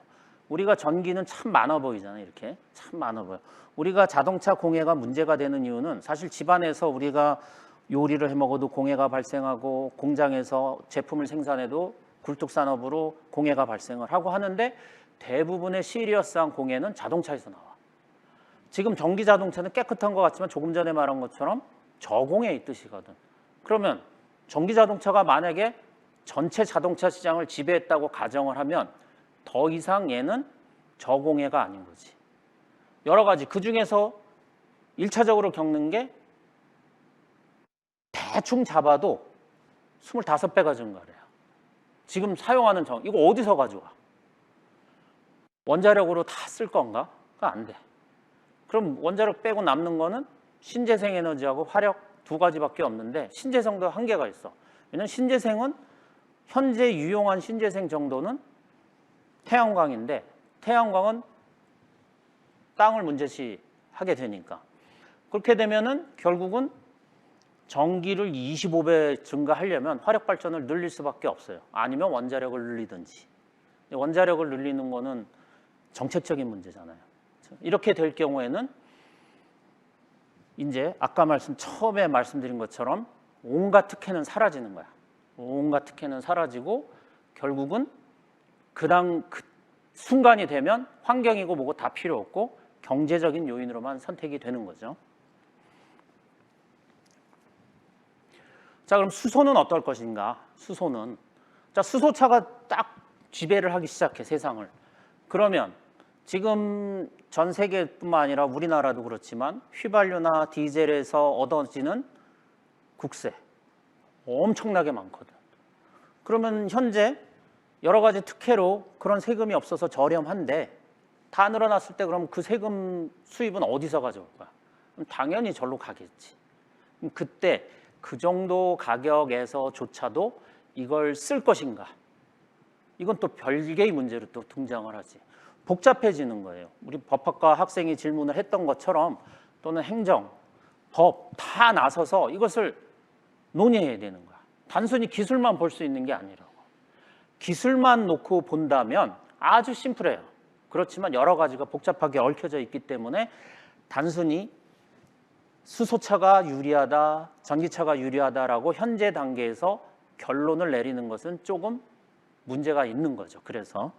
우리가 전기는 참 많아 보이잖아요. 이렇게 참 많아 보여. 우리가 자동차 공해가 문제가 되는 이유는 사실 집안에서 우리가 요리를 해 먹어도 공해가 발생하고 공장에서 제품을 생산해도 굴뚝산업으로 공해가 발생을 하고 하는데, 대부분의 시리어스한 공해는 자동차에서 나와. 지금 전기 자동차는 깨끗한 것 같지만 조금 전에 말한 것처럼 저공해의 뜻이거든. 그러면 전기 자동차가 만약에 전체 자동차 시장을 지배했다고 가정을 하면 더 이상 얘는 저공해가 아닌 거지. 여러 가지, 그 중에서 1차적으로 겪는 게 대충 잡아도 25배가 증가해요. 지금 사용하는 이거 어디서 가져와? 원자력으로 다 쓸 건가? 그거 안 돼. 그럼 원자력 빼고 남는 거는 신재생 에너지하고 화력 두 가지밖에 없는데, 신재생도 한계가 있어. 왜냐면 신재생은 현재 유용한 신재생 정도는 태양광인데, 태양광은 땅을 문제시하게 되니까. 그렇게 되면은 결국은 전기를 25배 증가하려면 화력 발전을 늘릴 수밖에 없어요. 아니면 원자력을 늘리든지. 원자력을 늘리는 거는 정책적인 문제잖아요. 이렇게 될 경우에는 이제 아까 처음에 말씀드린 것처럼 온갖 특혜는 사라지는 거야. 온갖 특혜는 사라지고 결국은 그 순간이 되면 환경이고 뭐고 다 필요 없고 경제적인 요인으로만 선택이 되는 거죠. 자, 그럼 수소는 어떨 것인가? 수소는 자, 수소차가 딱 지배를 하기 시작해 세상을. 그러면 지금 전 세계뿐만 아니라 우리나라도 그렇지만 휘발유나 디젤에서 얻어지는 국세 엄청나게 많거든. 그러면 현재 여러 가지 특혜로 그런 세금이 없어서 저렴한데 다 늘어났을 때 그럼 그 세금 수입은 어디서 가져올 거야? 그럼 당연히 절로 가겠지. 그럼 그때 그 정도 가격에서조차도 이걸 쓸 것인가? 이건 또 별개의 문제로 또 등장을 하지. 복잡해지는 거예요. 우리 법학과 학생이 질문을 했던 것처럼 또는 행정, 법 다 나서서 이것을 논의해야 되는 거야. 단순히 기술만 볼 수 있는 게 아니라고. 기술만 놓고 본다면 아주 심플해요. 그렇지만 여러 가지가 복잡하게 얽혀져 있기 때문에 단순히 수소차가 유리하다, 전기차가 유리하다라고 현재 단계에서 결론을 내리는 것은 조금 문제가 있는 거죠. 그래서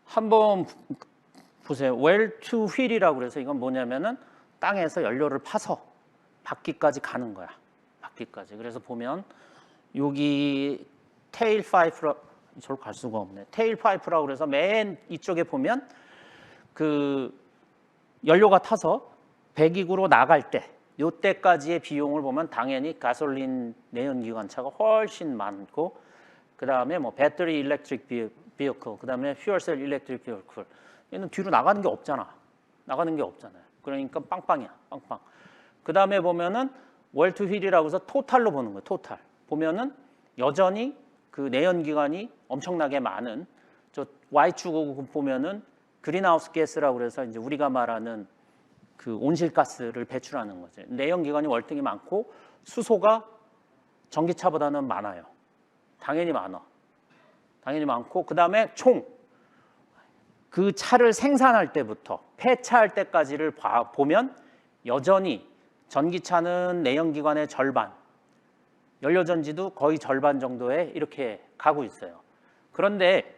한번 보세요. well to wheel이라고 그래서 이건 뭐냐면은 땅에서 연료를 파서 바퀴까지 가는 거야. 바퀴까지. 그래서 보면 여기 테일 파이프라 저로 갈 수가 없네. 테일 파이프라고 그래서 맨 이쪽에 보면 그 연료가 타서 배기구로 나갈 때 요때까지의 비용을 보면 당연히 가솔린 내연기관차가 훨씬 많고 그다음에 뭐 배터리 일렉트릭 비어클 그다음에 퓨얼셀 일렉트릭 비어클 얘는 뒤로 나가는 게 없잖아. 나가는 게 없잖아요. 그러니까 빵빵이야. 빵빵. 그다음에 보면은 웰투 휠이라고 해서 토탈로 보는 거예요. 토탈. 보면은 여전히 그 내연기관이 엄청나게 많은 저 Y축 보면은 그린하우스 가스라고 그래서 이제 우리가 말하는 그 온실가스를 배출하는 거죠. 내연기관이 월등히 많고 수소가 전기차보다는 많아요. 당연히 많아. 당연히 많고 그다음에 총 그 차를 생산할 때부터 폐차할 때까지를 보면 여전히 전기차는 내연기관의 절반, 연료전지도 거의 절반 정도에 이렇게 가고 있어요. 그런데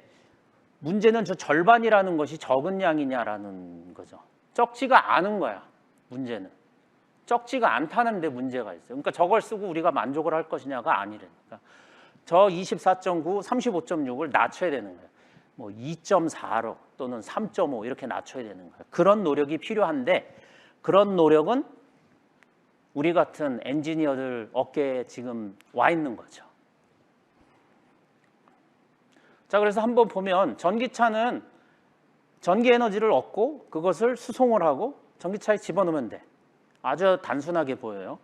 문제는 저 절반이라는 것이 적은 양이냐라는 거죠. 적지가 않은 거야. 문제는 적지가 않다는데 문제가 있어요. 그러니까 저걸 쓰고 우리가 만족을 할 것이냐가 아니라니까. 저 24.9, 35.6을 낮춰야 되는 거예요. 뭐 2.4로 또는 3.5 이렇게 낮춰야 되는 거예요. 그런 노력이 필요한데 그런 노력은 우리 같은 엔지니어들 어깨에 지금 와 있는 거죠. 자, 그래서 한번 보면 전기차는 전기 에너지를 얻고 그것을 수송을 하고 전기차에 집어넣으면 돼. 아주 단순하게 보여요.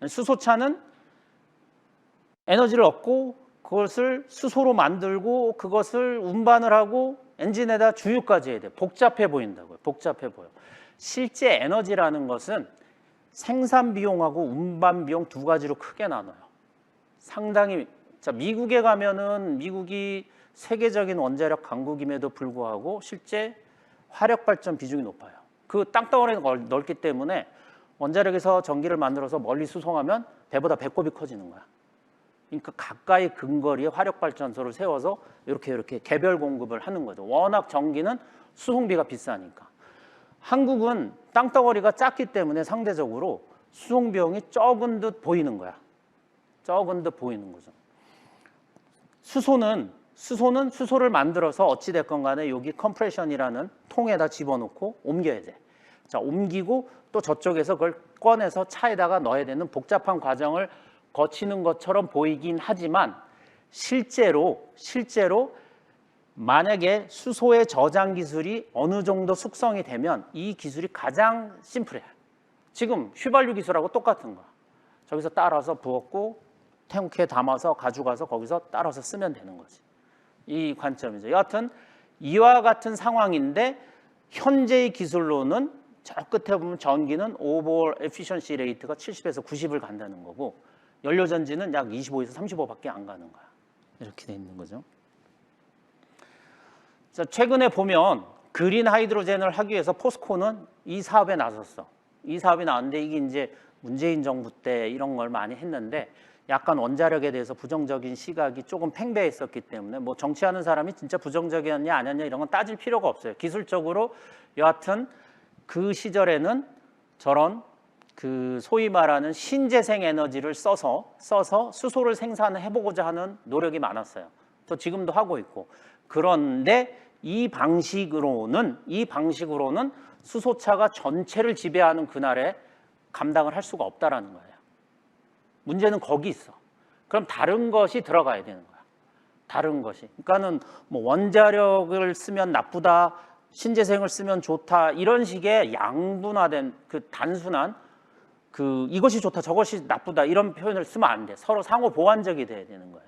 수소차는 에너지를 얻고 그것을 수소로 만들고 그것을 운반을 하고 엔진에다 주유까지 해야 돼. 복잡해 보인다고요. 복잡해 보여. 실제 에너지라는 것은 생산 비용하고 운반 비용 두 가지로 크게 나눠요. 상당히 자, 미국에 가면은 미국이 세계적인 원자력 강국임에도 불구하고 실제 화력 발전 비중이 높아요. 그 땅덩어리가 넓기 때문에 원자력에서 전기를 만들어서 멀리 수송하면 배보다 배꼽이 커지는 거야. 그러니까 가까이 근거리에 화력 발전소를 세워서 이렇게 개별 공급을 하는 거죠. 워낙 전기는 수송비가 비싸니까. 한국은 땅덩어리가 작기 때문에 상대적으로 수송 비용이 적은 듯 보이는 거야. 적은 듯 보이는 거죠. 수소는 수소를 만들어서 어찌됐건 간에 여기 컴프레션이라는 통에다 집어넣고 옮겨야 돼. 자, 옮기고 또 저쪽에서 그걸 꺼내서 차에다가 넣어야 되는 복잡한 과정을 거치는 것처럼 보이긴 하지만 실제로 만약에 수소의 저장 기술이 어느 정도 숙성이 되면 이 기술이 가장 심플해요. 지금 휘발유 기술하고 똑같은 거야. 저기서 따라서 부었고 탱크에 담아서 가져가서 거기서 따라서 쓰면 되는 거지. 이 관점이죠. 여하튼 이와 같은 상황인데 현재의 기술로는 저 끝에 보면 전기는 오버올 에피션시 레이트가 70에서 90을 간다는 거고 연료전지는 약 25에서 35밖에 안 가는 거야. 이렇게 돼 있는 거죠. 자, 최근에 보면 그린 하이드로젠을 하기 위해서 포스코는 이 사업에 나섰어. 이 사업이 나왔는데 이게 이제 문재인 정부 때 이런 걸 많이 했는데 약간 원자력에 대해서 부정적인 시각이 조금 팽배했었기 때문에 뭐 정치하는 사람이 진짜 부정적이었냐 아니었냐 이런 건 따질 필요가 없어요. 기술적으로 여하튼 그 시절에는 저런 그 소위 말하는 신재생 에너지를 써서 수소를 생산해 보고자 하는 노력이 많았어요. 또 지금도 하고 있고. 그런데 이 방식으로는 수소차가 전체를 지배하는 그날에 감당을 할 수가 없다라는 거예요. 문제는 거기 있어. 그럼 다른 것이 들어가야 되는 거야. 다른 것이. 그러니까는 뭐 원자력을 쓰면 나쁘다, 신재생을 쓰면 좋다 이런 식의 양분화된 그 단순한 그 이것이 좋다, 저것이 나쁘다 이런 표현을 쓰면 안 돼. 서로 상호 보완적이 돼야 되는 거예요.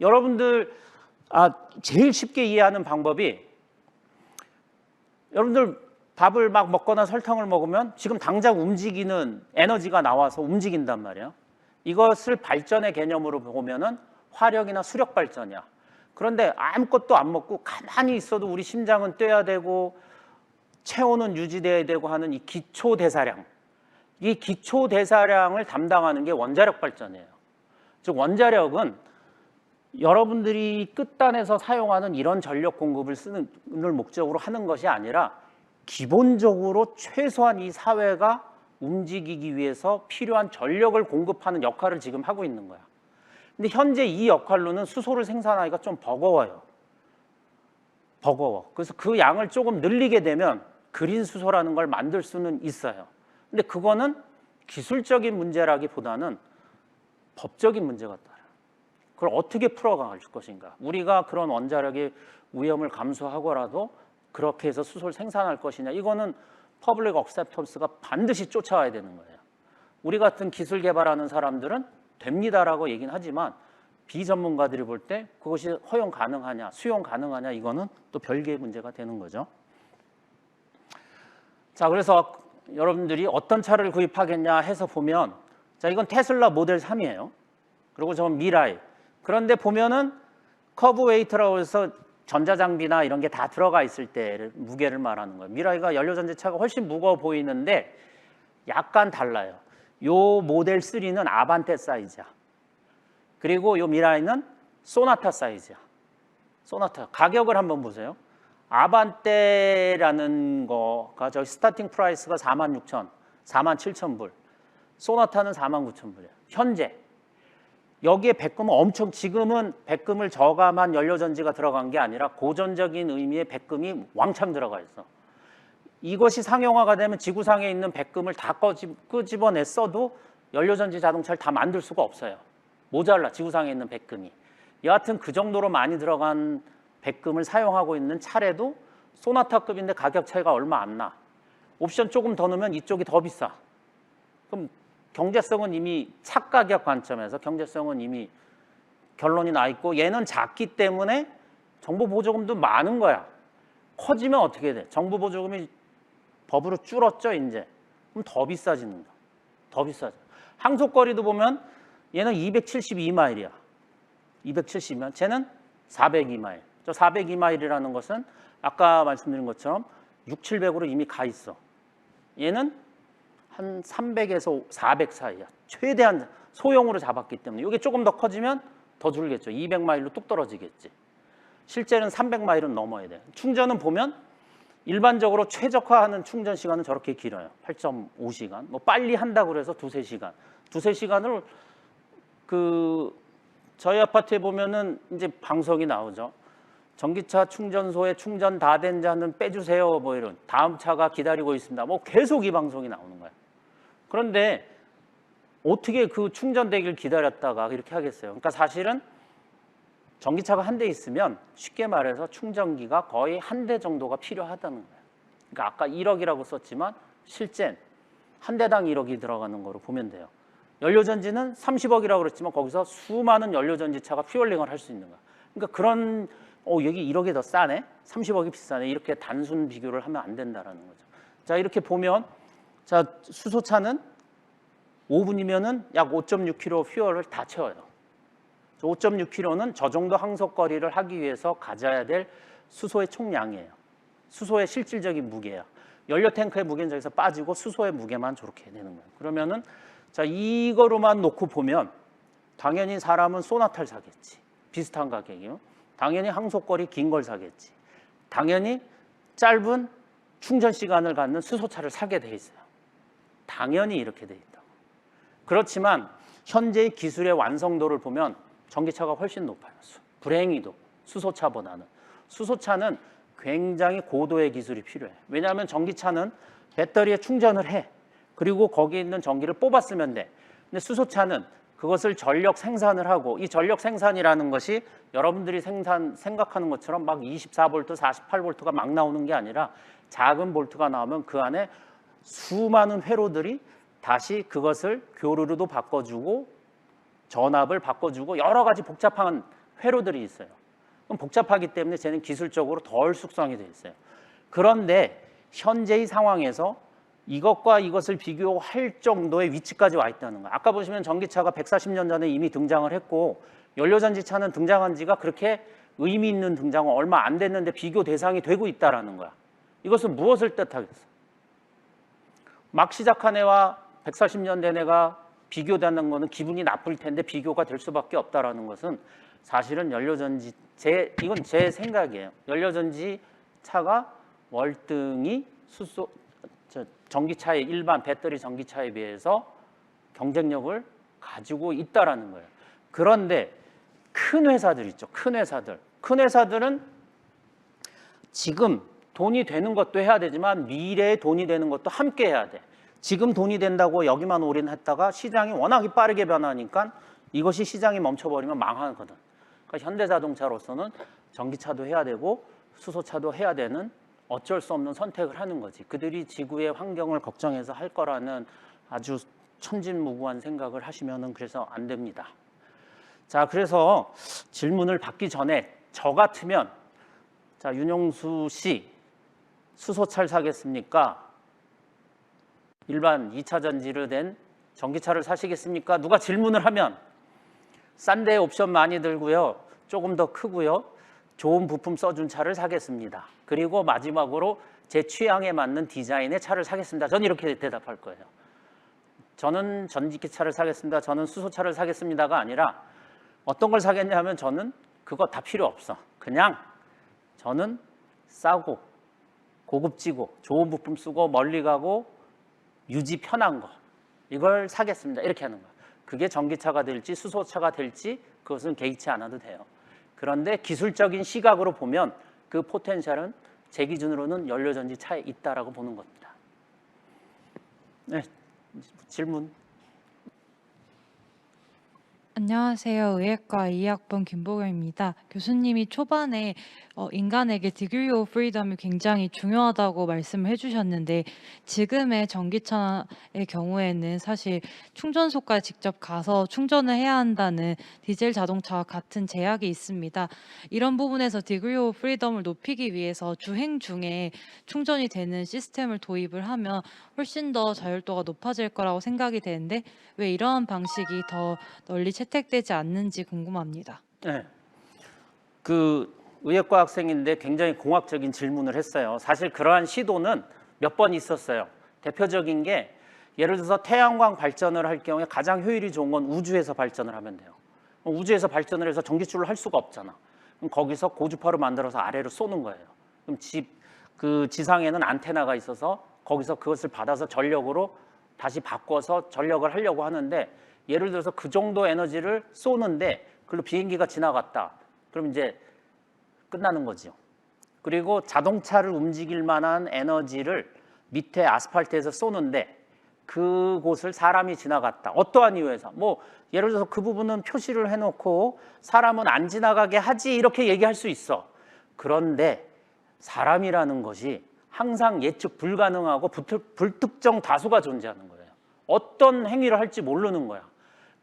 여러분들 제일 쉽게 이해하는 방법이 여러분들 밥을 막 먹거나 설탕을 먹으면 지금 당장 움직이는 에너지가 나와서 움직인단 말이에요. 이것을 발전의 개념으로 보면은 화력이나 수력 발전이야. 그런데 아무것도 안 먹고 가만히 있어도 우리 심장은 뛰어야 되고 체온은 유지돼야 되고 하는 이 기초 대사량, 이 기초 대사량을 담당하는 게 원자력 발전이에요. 즉 원자력은 여러분들이 끝단에서 사용하는 이런 전력 공급을 쓰는 목적으로 하는 것이 아니라 기본적으로 최소한 이 사회가 움직이기 위해서 필요한 전력을 공급하는 역할을 지금 하고 있는 거야. 근데 현재 이 역할로는 수소를 생산하기가 좀 버거워요. 그래서 그 양을 조금 늘리게 되면 그린 수소라는 걸 만들 수는 있어요. 근데 그거는 기술적인 문제라기보다는 법적인 문제 같아요. 그걸 어떻게 풀어갈 것인가. 우리가 그런 원자력의 위험을 감수하고라도 그렇게 해서 수소를 생산할 것이냐. 이거는 퍼블릭 억셉턴스가 반드시 쫓아와야 되는 거예요. 우리 같은 기술 개발하는 사람들은 됩니다라고 얘기는 하지만 비전문가들이 볼 때 그것이 허용 가능하냐, 수용 가능하냐 이거는 또 별개의 문제가 되는 거죠. 자, 그래서 여러분들이 어떤 차를 구입하겠냐 해서 보면 자, 이건 테슬라 모델 3이에요. 그리고 저건 미라이. 그런데 보면은 커브 웨이트라고 해서 전자장비나 이런 게 다 들어가 있을 때 무게를 말하는 거예요. 미라이가 연료전지차가 훨씬 무거워 보이는데 약간 달라요. 요 모델 3는 아반떼 사이즈야. 그리고 요 미라이는 소나타 사이즈야. 소나타. 가격을 한번 보세요. 아반떼라는 거가 저기 스타팅 프라이스가 46,000, 47,000불. 소나타는 49,000불이에요. 현재. 여기에 백금은 엄청 지금은 백금을 저감한 연료전지가 들어간 게 아니라 고전적인 의미의 백금이 왕창 들어가 있어. 이것이 상용화가 되면 지구상에 있는 백금을 다 끄집어냈어도 연료전지 자동차를 다 만들 수가 없어요. 모자라 지구상에 있는 백금이. 여하튼 그 정도로 많이 들어간 백금을 사용하고 있는 차례도 소나타급인데 가격 차이가 얼마 안 나. 옵션 조금 더 넣으면 이쪽이 더 비싸. 그럼 경제성은 이미 차 가격 관점에서 경제성은 이미 결론이 나 있고 얘는 작기 때문에 정부 보조금도 많은 거야. 커지면 어떻게 돼? 정부 보조금이 법으로 줄었죠 이제. 그럼 더 비싸지는 거야. 더 비싸져. 항속거리도 보면 얘는 272마일이야. 272마일. 쟤는 402마일. 저 402마일이라는 것은 아까 말씀드린 것처럼 6, 700으로 이미 가 있어. 얘는 한 300에서 400 사이야. 최대한 소형으로 잡았기 때문에 이게 조금 더 커지면 더 줄겠죠. 200마일로 뚝 떨어지겠지. 실제는 300마일은 넘어야 돼. 충전은 보면 일반적으로 최적화하는 충전 시간은 저렇게 길어요. 8.5시간. 뭐 빨리 한다고 해서 2-3시간. 2-3시간을 저희 아파트에 보면은 이제 방송이 나오죠. 전기차 충전소에 충전 다 된 자는 빼주세요. 뭐 이런 다음 차가 기다리고 있습니다. 뭐 계속 이 방송이 나오는 거예요. 그런데 어떻게 그 충전되길 기다렸다가 이렇게 하겠어요? 그러니까 사실은 전기차가 한 대 있으면 쉽게 말해서 충전기가 거의 한 대 정도가 필요하다는 거예요. 그러니까 아까 1억이라고 썼지만 실제 한 대당 1억이 들어가는 거로 보면 돼요. 연료전지는 30억이라고 그랬지만 거기서 수많은 연료전지차가 퓨얼링을 할 수 있는 거야. 그러니까 그런 여기 1억이 더 싸네? 30억이 비싸네? 이렇게 단순 비교를 하면 안 된다는 거죠. 자, 이렇게 보면 자, 수소차는 5분이면은 약 5.6km 퓨얼을 다 채워요. 5.6km는 저 정도 항속거리를 하기 위해서 가져야 될 수소의 총량이에요. 수소의 실질적인 무게야. 연료 탱크의 무게는 저기서 빠지고 수소의 무게만 저렇게 되는 거예요. 그러면은 자, 이거로만 놓고 보면 당연히 사람은 소나타를 사겠지. 비슷한 가격이요. 당연히 항속거리 긴 걸 사겠지. 당연히 짧은 충전 시간을 갖는 수소차를 사게 돼 있어요. 당연히 이렇게 돼 있다. 그렇지만 현재의 기술의 완성도를 보면 전기차가 훨씬 높아요. 불행히도 수소차보다는. 수소차는 굉장히 고도의 기술이 필요해. 왜냐하면 전기차는 배터리에 충전을 해. 그리고 거기에 있는 전기를 뽑아 쓰면 돼. 근데 수소차는 그것을 전력 생산을 하고, 이 전력 생산이라는 것이 여러분들이 생각하는 것처럼 막 24V, 48V가 막 나오는 게 아니라 작은 볼트가 나오면 그 안에 수많은 회로들이 다시 그것을 교류로도 바꿔주고 전압을 바꿔주고 여러 가지 복잡한 회로들이 있어요. 그럼 복잡하기 때문에 쟤는 기술적으로 덜 숙성이 돼 있어요. 그런데 현재의 상황에서 이것과 이것을 비교할 정도의 위치까지 와 있다는 거야. 아까 보시면 전기차가 140년 전에 이미 등장을 했고 연료전지차는 등장한 지가 그렇게 의미 있는 등장은 얼마 안 됐는데 비교 대상이 되고 있다는 거야. 이것은 무엇을 뜻하겠어? 막 시작한 애와 140년 된 애가 비교되는 거는 기분이 나쁠 텐데 비교가 될 수밖에 없다는 것은 사실은 연료전지, 이건 제 생각이에요. 연료전지 차가 월등히 전기차의 일반 배터리 전기차에 비해서 경쟁력을 가지고 있다라는 거예요. 그런데 큰 회사들 있죠. 큰 회사들은 지금 돈이 되는 것도 해야 되지만 미래에 돈이 되는 것도 함께 해야 돼. 지금 돈이 된다고 여기만 올인했다가 시장이 워낙에 빠르게 변하니까 이것이 시장이 멈춰버리면 망하거든. 그러니까 현대자동차로서는 전기차도 해야 되고 수소차도 해야 되는 어쩔 수 없는 선택을 하는 거지. 그들이 지구의 환경을 걱정해서 할 거라는 아주 천진무구한 생각을 하시면은 그래서 안 됩니다. 자, 그래서 질문을 받기 전에 저 같으면 자, 윤용수 씨 수소차를 사겠습니까? 일반 2차 전지로 된 전기차를 사시겠습니까? 누가 질문을 하면 싼데 옵션 많이 들고요. 조금 더 크고요. 좋은 부품 써준 차를 사겠습니다. 그리고 마지막으로 제 취향에 맞는 디자인의 차를 사겠습니다. 저는 이렇게 대답할 거예요. 저는 전기차를 사겠습니다. 저는 수소차를 사겠습니다가 아니라 어떤 걸 사겠냐 하면 저는 그거 다 필요 없어. 그냥 저는 싸고 고급지고 좋은 부품 쓰고 멀리 가고 유지 편한 거 이걸 사겠습니다. 이렇게 하는 거예요. 그게 전기차가 될지 수소차가 될지 그것은 개의치 않아도 돼요. 그런데 기술적인 시각으로 보면 그 포텐셜은 제 기준으로는 연료전지 차에 있다라고 보는 겁니다. 네, 질문. 안녕하세요. 의예과 2학번 김보경입니다. 교수님이 초반에 인간에게 degree of freedom이 굉장히 중요하다고 말씀을 해주셨는데 지금의 전기차의 경우에는 사실 충전소까지 직접 가서 충전을 해야 한다는 디젤 자동차와 같은 제약이 있습니다. 이런 부분에서 degree of freedom을 높이기 위해서 주행 중에 충전이 되는 시스템을 도입을 하면 훨씬 더 자율도가 높아질 거라고 생각이 되는데 왜 이러한 방식이 더 널리 채택되지 않는지 궁금합니다. 네. 그 의예과 학생인데 굉장히 공학적인 질문을 했어요. 사실 그러한 시도는 몇 번 있었어요. 대표적인 게 예를 들어서 태양광 발전을 할 경우에 가장 효율이 좋은 건 우주에서 발전을 하면 돼요. 우주에서 발전을 해서 전기줄을 할 수가 없잖아. 그럼 거기서 고주파로 만들어서 아래로 쏘는 거예요. 그럼 그 지상에는 안테나가 있어서 거기서 그것을 받아서 전력으로 다시 바꿔서 전력을 하려고 하는데 예를 들어서 그 정도 에너지를 쏘는데 그걸로 비행기가 지나갔다. 그럼 이제 끝나는 거죠. 그리고 자동차를 움직일 만한 에너지를 밑에 아스팔트에서 쏘는데 그곳을 사람이 지나갔다. 어떠한 이유에서? 뭐 예를 들어서 그 부분은 표시를 해놓고 사람은 안 지나가게 하지 이렇게 얘기할 수 있어. 그런데 사람이라는 것이 항상 예측 불가능하고 불특정 다수가 존재하는 거예요. 어떤 행위를 할지 모르는 거야.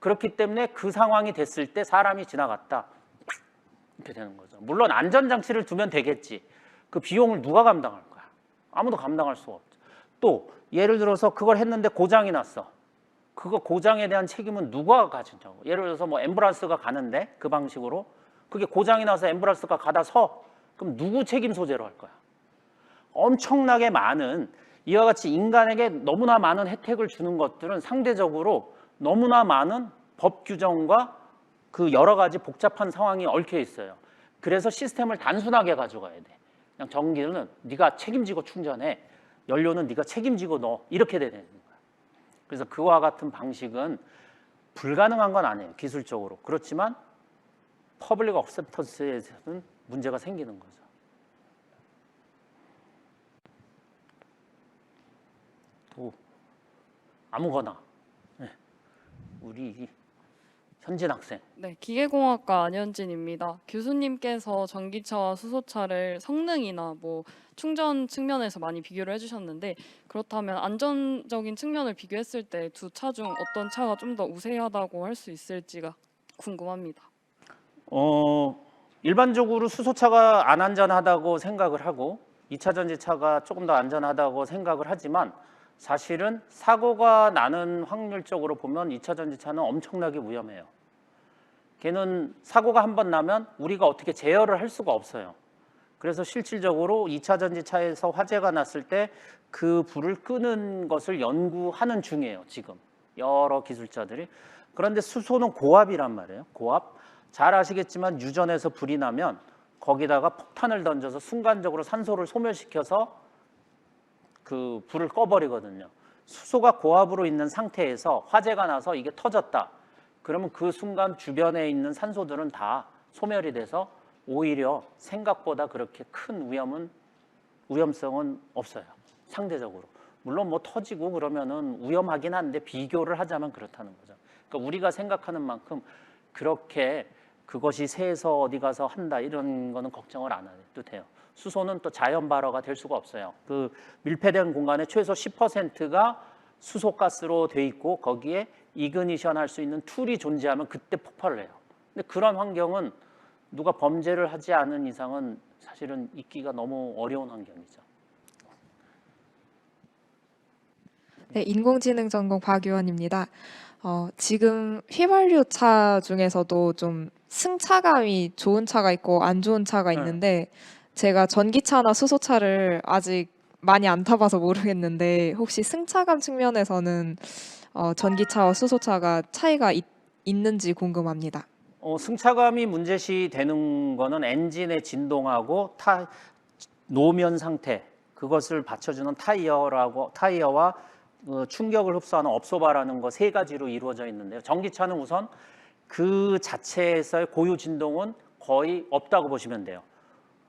그렇기 때문에 그 상황이 됐을 때 사람이 지나갔다. 이렇게 되는 거죠. 물론 안전장치를 두면 되겠지. 그 비용을 누가 감당할 거야? 아무도 감당할 수가 없죠. 또 예를 들어서 그걸 했는데 고장이 났어. 그거 고장에 대한 책임은 누가 가지냐고. 예를 들어서 뭐 앰뷸런스가 가는데 그 방식으로 그게 고장이 나서 앰뷸런스가 가다 서 그럼 누구 책임 소재로 할 거야? 엄청나게 많은 이와 같이 인간에게 너무나 많은 혜택을 주는 것들은 상대적으로 너무나 많은 법 규정과 그 여러 가지 복잡한 상황이 얽혀 있어요. 그래서 시스템을 단순하게 가져가야 돼. 그냥 전기는 네가 책임지고 충전해. 연료는 네가 책임지고 넣어. 이렇게 되는 거야. 그래서 그와 같은 방식은 불가능한 건 아니에요, 기술적으로. 그렇지만 퍼블릭 억셉턴스에서는 문제가 생기는 거죠. 또 아무거나 우리 현진 학생. 네, 기계공학과 안현진입니다. 교수님께서 전기차와 수소차를 성능이나 뭐 충전 측면에서 많이 비교를 해주셨는데 그렇다면 안전적인 측면을 비교했을 때 두 차 중 어떤 차가 좀 더 우세하다고 할 수 있을지가 궁금합니다. 일반적으로 수소차가 안 안전하다고 생각을 하고 2차 전지차가 조금 더 안전하다고 생각을 하지만 사실은 사고가 나는 확률적으로 보면 2차 전지차는 엄청나게 위험해요. 걔는 사고가 한 번 나면 우리가 어떻게 제어를 할 수가 없어요. 그래서 실질적으로 2차 전지차에서 화재가 났을 때 그 불을 끄는 것을 연구하는 중이에요, 지금. 여러 기술자들이. 그런데 수소는 고압이란 말이에요. 고압. 잘 아시겠지만 유전에서 불이 나면 거기다가 폭탄을 던져서 순간적으로 산소를 소멸시켜서 그 불을 꺼버리거든요. 수소가 고압으로 있는 상태에서 화재가 나서 이게 터졌다. 그러면 그 순간 주변에 있는 산소들은 다 소멸이 돼서 오히려 생각보다 그렇게 큰 위험성은 없어요. 상대적으로. 물론 뭐 터지고 그러면은 위험하긴 한데 비교를 하자면 그렇다는 거죠. 그러니까 우리가 생각하는 만큼 그렇게 그것이 새에서 어디 가서 한다 이런 거는 걱정을 안 해도 돼요. 수소는 또 자연 발화가 될 수가 없어요. 그 밀폐된 공간의 최소 10%가 수소가스로 돼 있고 거기에 이그니션 할 수 있는 툴이 존재하면 그때 폭발을 해요. 근데 그런 환경은 누가 범죄를 하지 않은 이상은 사실은 있기가 너무 어려운 환경이죠. 네, 인공지능 전공 박유원입니다. 지금 휘발유차 중에서도 좀 승차감이 좋은 차가 있고 안 좋은 차가 있는데 제가 전기차나 수소차를 아직 많이 안 타봐서 모르겠는데 혹시 승차감 측면에서는 전기차와 수소차가 차이가 있는지 궁금합니다. 승차감이 문제시 되는 거는 엔진의 진동하고 노면 상태 그것을 받쳐주는 타이어와 충격을 흡수하는 업소바라는 거 세 가지로 이루어져 있는데요. 전기차는 우선 그 자체에서의 고유 진동은 거의 없다고 보시면 돼요.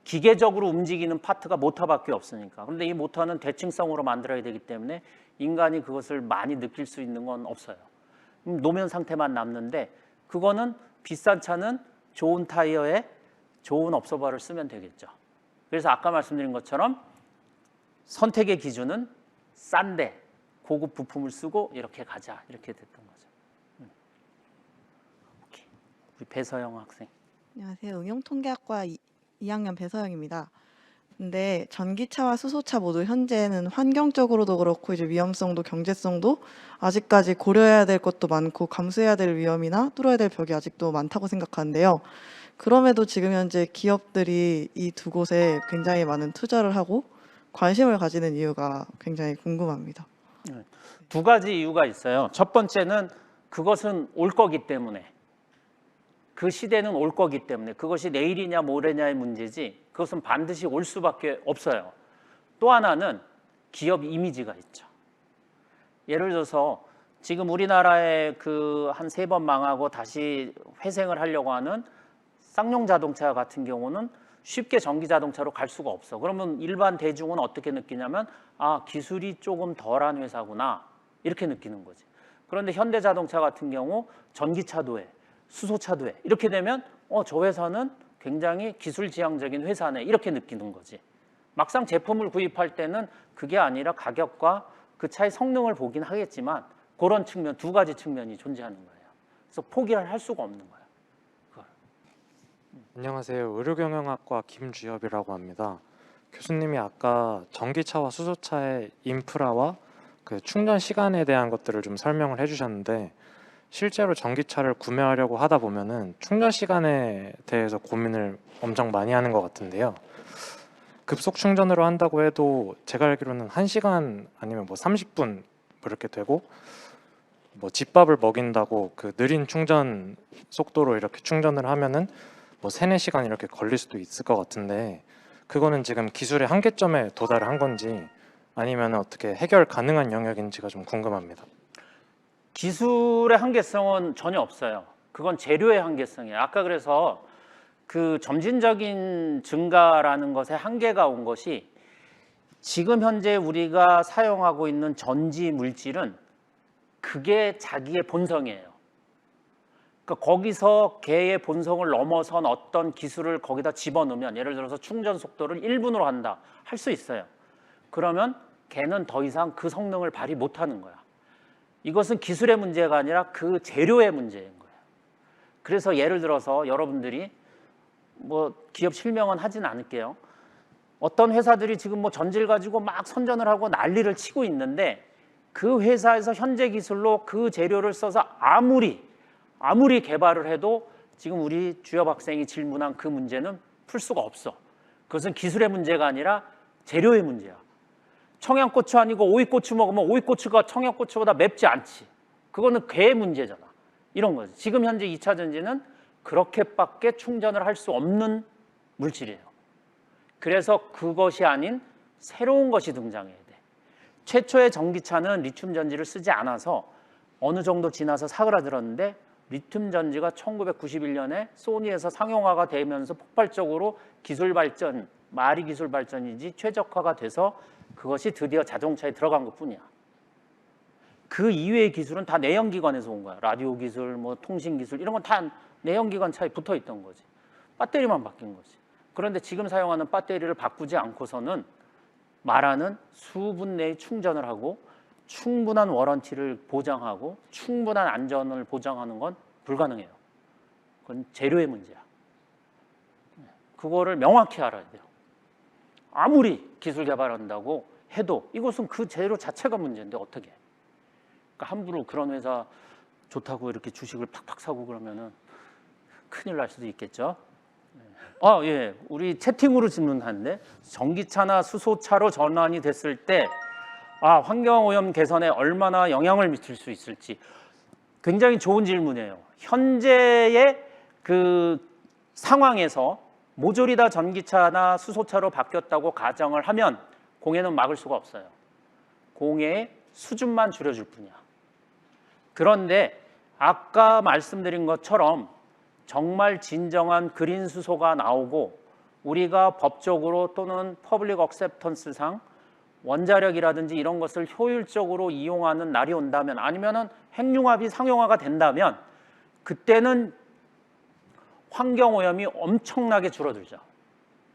기계적으로 움직이는 파트가 모터밖에 없으니까. 그런데 이 모터는 대칭성으로 만들어야 되기 때문에 인간이 그것을 많이 느낄 수 있는 건 없어요. 노면 상태만 남는데 그거는 비싼 차는 좋은 타이어에 좋은 업소바를 쓰면 되겠죠. 그래서 아까 말씀드린 것처럼 선택의 기준은 싼데 고급 부품을 쓰고 이렇게 가자 이렇게 됐던 거죠. 오케이. 우리 배서영 학생. 안녕하세요. 응용통계학과 2학년 배서영입니다. 근데 전기차와 수소차 모두 현재는 환경적으로도 그렇고 이제 위험성도 경제성도 아직까지 고려해야 될 것도 많고 감수해야 될 위험이나 뚫어야 될 벽이 아직도 많다고 생각하는데요. 그럼에도 지금 현재 기업들이 이 두 곳에 굉장히 많은 투자를 하고 관심을 가지는 이유가 굉장히 궁금합니다. 두 가지 이유가 있어요. 첫 번째는 그것은 올 거기 때문에 그 시대는 올 거기 때문에 그것이 내일이냐 모레냐의 문제지 그것은 반드시 올 수밖에 없어요. 또 하나는 기업 이미지가 있죠. 예를 들어서 지금 우리나라에 그 한 3번 망하고 다시 회생을 하려고 하는 쌍용 자동차 같은 경우는 쉽게 전기 자동차로 갈 수가 없어. 그러면 일반 대중은 어떻게 느끼냐면 아, 기술이 조금 덜한 회사구나 이렇게 느끼는 거지. 그런데 현대자동차 같은 경우 전기차도 해, 수소차도 해. 이렇게 되면 저 회사는 굉장히 기술지향적인 회사네 이렇게 느끼는 거지. 막상 제품을 구입할 때는 그게 아니라 가격과 그 차의 성능을 보긴 하겠지만 그런 측면, 두 가지 측면이 존재하는 거예요. 그래서 포기를 할 수가 없는 거예요. 안녕하세요. 의료경영학과 김주엽이라고 합니다. 교수님이 아까 전기차와 수소차의 인프라와 그 충전 시간에 대한 것들을 좀 설명을 해주셨는데 실제로 전기차를 구매하려고 하다 보면은 충전 시간에 대해서 고민을 엄청 많이 하는 것 같은데요. 급속 충전으로 한다고 해도 제가 알기로는 1시간 아니면 뭐 30분 뭐 이렇게 되고 뭐 집밥을 먹인다고 그 느린 충전 속도로 이렇게 충전을 하면은 뭐 3-4시간 이렇게 걸릴 수도 있을 것 같은데 그거는 지금 기술의 한계점에 도달을 한 건지 아니면 어떻게 해결 가능한 영역인지가 좀 궁금합니다. 기술의 한계성은 전혀 없어요. 그건 재료의 한계성이에요. 아까 그래서 그 점진적인 증가라는 것에 한계가 온 것이 지금 현재 우리가 사용하고 있는 전지 물질은 그게 자기의 본성이에요. 그러니까 거기서 개의 본성을 넘어선 어떤 기술을 거기다 집어넣으면, 예를 들어서 충전 속도를 1분으로 한다 할 수 있어요. 그러면 개는 더 이상 그 성능을 발휘 못하는 거야. 이것은 기술의 문제가 아니라 그 재료의 문제인 거예요. 그래서 예를 들어서 여러분들이 뭐 기업 실명은 하진 않을게요. 어떤 회사들이 지금 뭐 전지를 가지고 막 선전을 하고 난리를 치고 있는데 그 회사에서 현재 기술로 그 재료를 써서 아무리 개발을 해도 지금 우리 주엽 학생이 질문한 그 문제는 풀 수가 없어. 그것은 기술의 문제가 아니라 재료의 문제야. 청양고추 아니고 오이고추 먹으면 오이고추가 청양고추보다 맵지 않지. 그거는 개의 문제잖아. 이런 거지. 지금 현재 2차 전지는 그렇게밖에 충전을 할 수 없는 물질이에요. 그래서 그것이 아닌 새로운 것이 등장해야 돼. 최초의 전기차는 리튬 전지를 쓰지 않아서 어느 정도 지나서 사그라들었는데 리튬 전지가 1991년에 소니에서 상용화가 되면서 폭발적으로 기술 발전, 말이 기술 발전이지 최적화가 돼서 그것이 드디어 자동차에 들어간 것뿐이야. 그 이외의 기술은 다 내연기관에서 온 거야. 라디오 기술, 뭐 통신 기술 이런 건 다 내연기관 차에 붙어 있던 거지. 배터리만 바뀐 거지. 그런데 지금 사용하는 배터리를 바꾸지 않고서는 말하는 수분 내에 충전을 하고 충분한 워런티를 보장하고 충분한 안전을 보장하는 건 불가능해요. 그건 재료의 문제야. 그거를 명확히 알아야 돼요. 아무리 기술 개발한다고 해도 이것은 그 재료 자체가 문제인데 어떻게 해? 그러니까 함부로 그런 회사 좋다고 이렇게 주식을 팍팍 사고 그러면은 큰일 날 수도 있겠죠. 예. 우리 채팅으로 질문하는데 전기차나 수소차로 전환이 됐을 때 환경오염 개선에 얼마나 영향을 미칠 수 있을지 굉장히 좋은 질문이에요. 현재의 그 상황에서 모조리 다 전기차나 수소차로 바뀌었다고 가정을 하면 공해는 막을 수가 없어요. 공해의 수준만 줄여줄 뿐이야. 그런데 아까 말씀드린 것처럼 정말 진정한 그린 수소가 나오고 우리가 법적으로 또는 퍼블릭 억셉턴스상 원자력이라든지 이런 것을 효율적으로 이용하는 날이 온다면, 아니면은 핵융합이 상용화가 된다면 그때는 환경오염이 엄청나게 줄어들죠.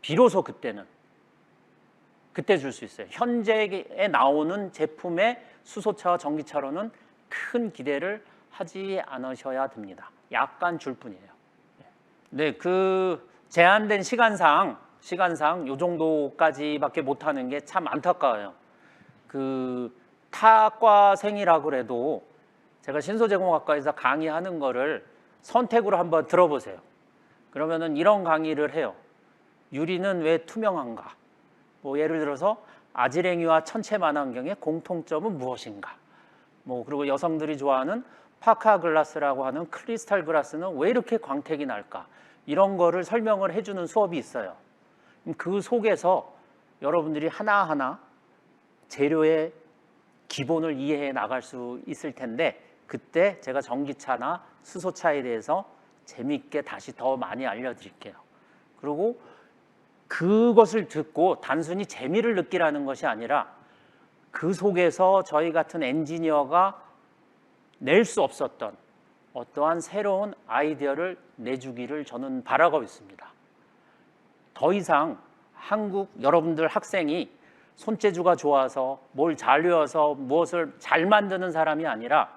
비로소 그때 줄 수 있어요. 현재에 나오는 제품의 수소차와 전기차로는 큰 기대를 하지 않으셔야 됩니다. 약간 줄 뿐이에요. 네, 그 제한된 시간상 요 정도까지밖에 못하는 게 참 안타까워요. 그 타과생이라 그래도 제가 신소제공학과에서 강의하는 거를 선택으로 한번 들어보세요. 그러면은 이런 강의를 해요. 유리는 왜 투명한가? 뭐 예를 들어서 아지랭이와 천체만환경의 공통점은 무엇인가? 뭐 그리고 여성들이 좋아하는 파카 글라스라고 하는 크리스탈 글라스는 왜 이렇게 광택이 날까? 이런 거를 설명을 해주는 수업이 있어요. 그 속에서 여러분들이 하나하나 재료의 기본을 이해해 나갈 수 있을 텐데 그때 제가 전기차나 수소차에 대해서 재미있게 다시 더 많이 알려드릴게요. 그리고 그것을 듣고 단순히 재미를 느끼라는 것이 아니라 그 속에서 저희 같은 엔지니어가 낼 수 없었던 어떠한 새로운 아이디어를 내주기를 저는 바라고 있습니다. 더 이상 한국 여러분들 학생이 손재주가 좋아서 뭘 잘 외워서 무엇을 잘 만드는 사람이 아니라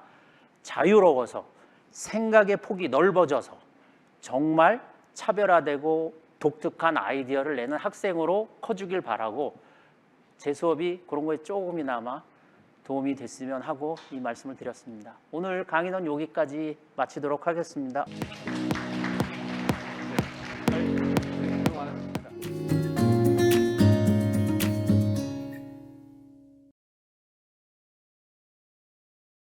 자유로워서 생각의 폭이 넓어져서 정말 차별화되고 독특한 아이디어를 내는 학생으로 커주길 바라고 제 수업이 그런 거에 조금이나마 도움이 됐으면 하고 이 말씀을 드렸습니다. 오늘 강의는 여기까지 마치도록 하겠습니다.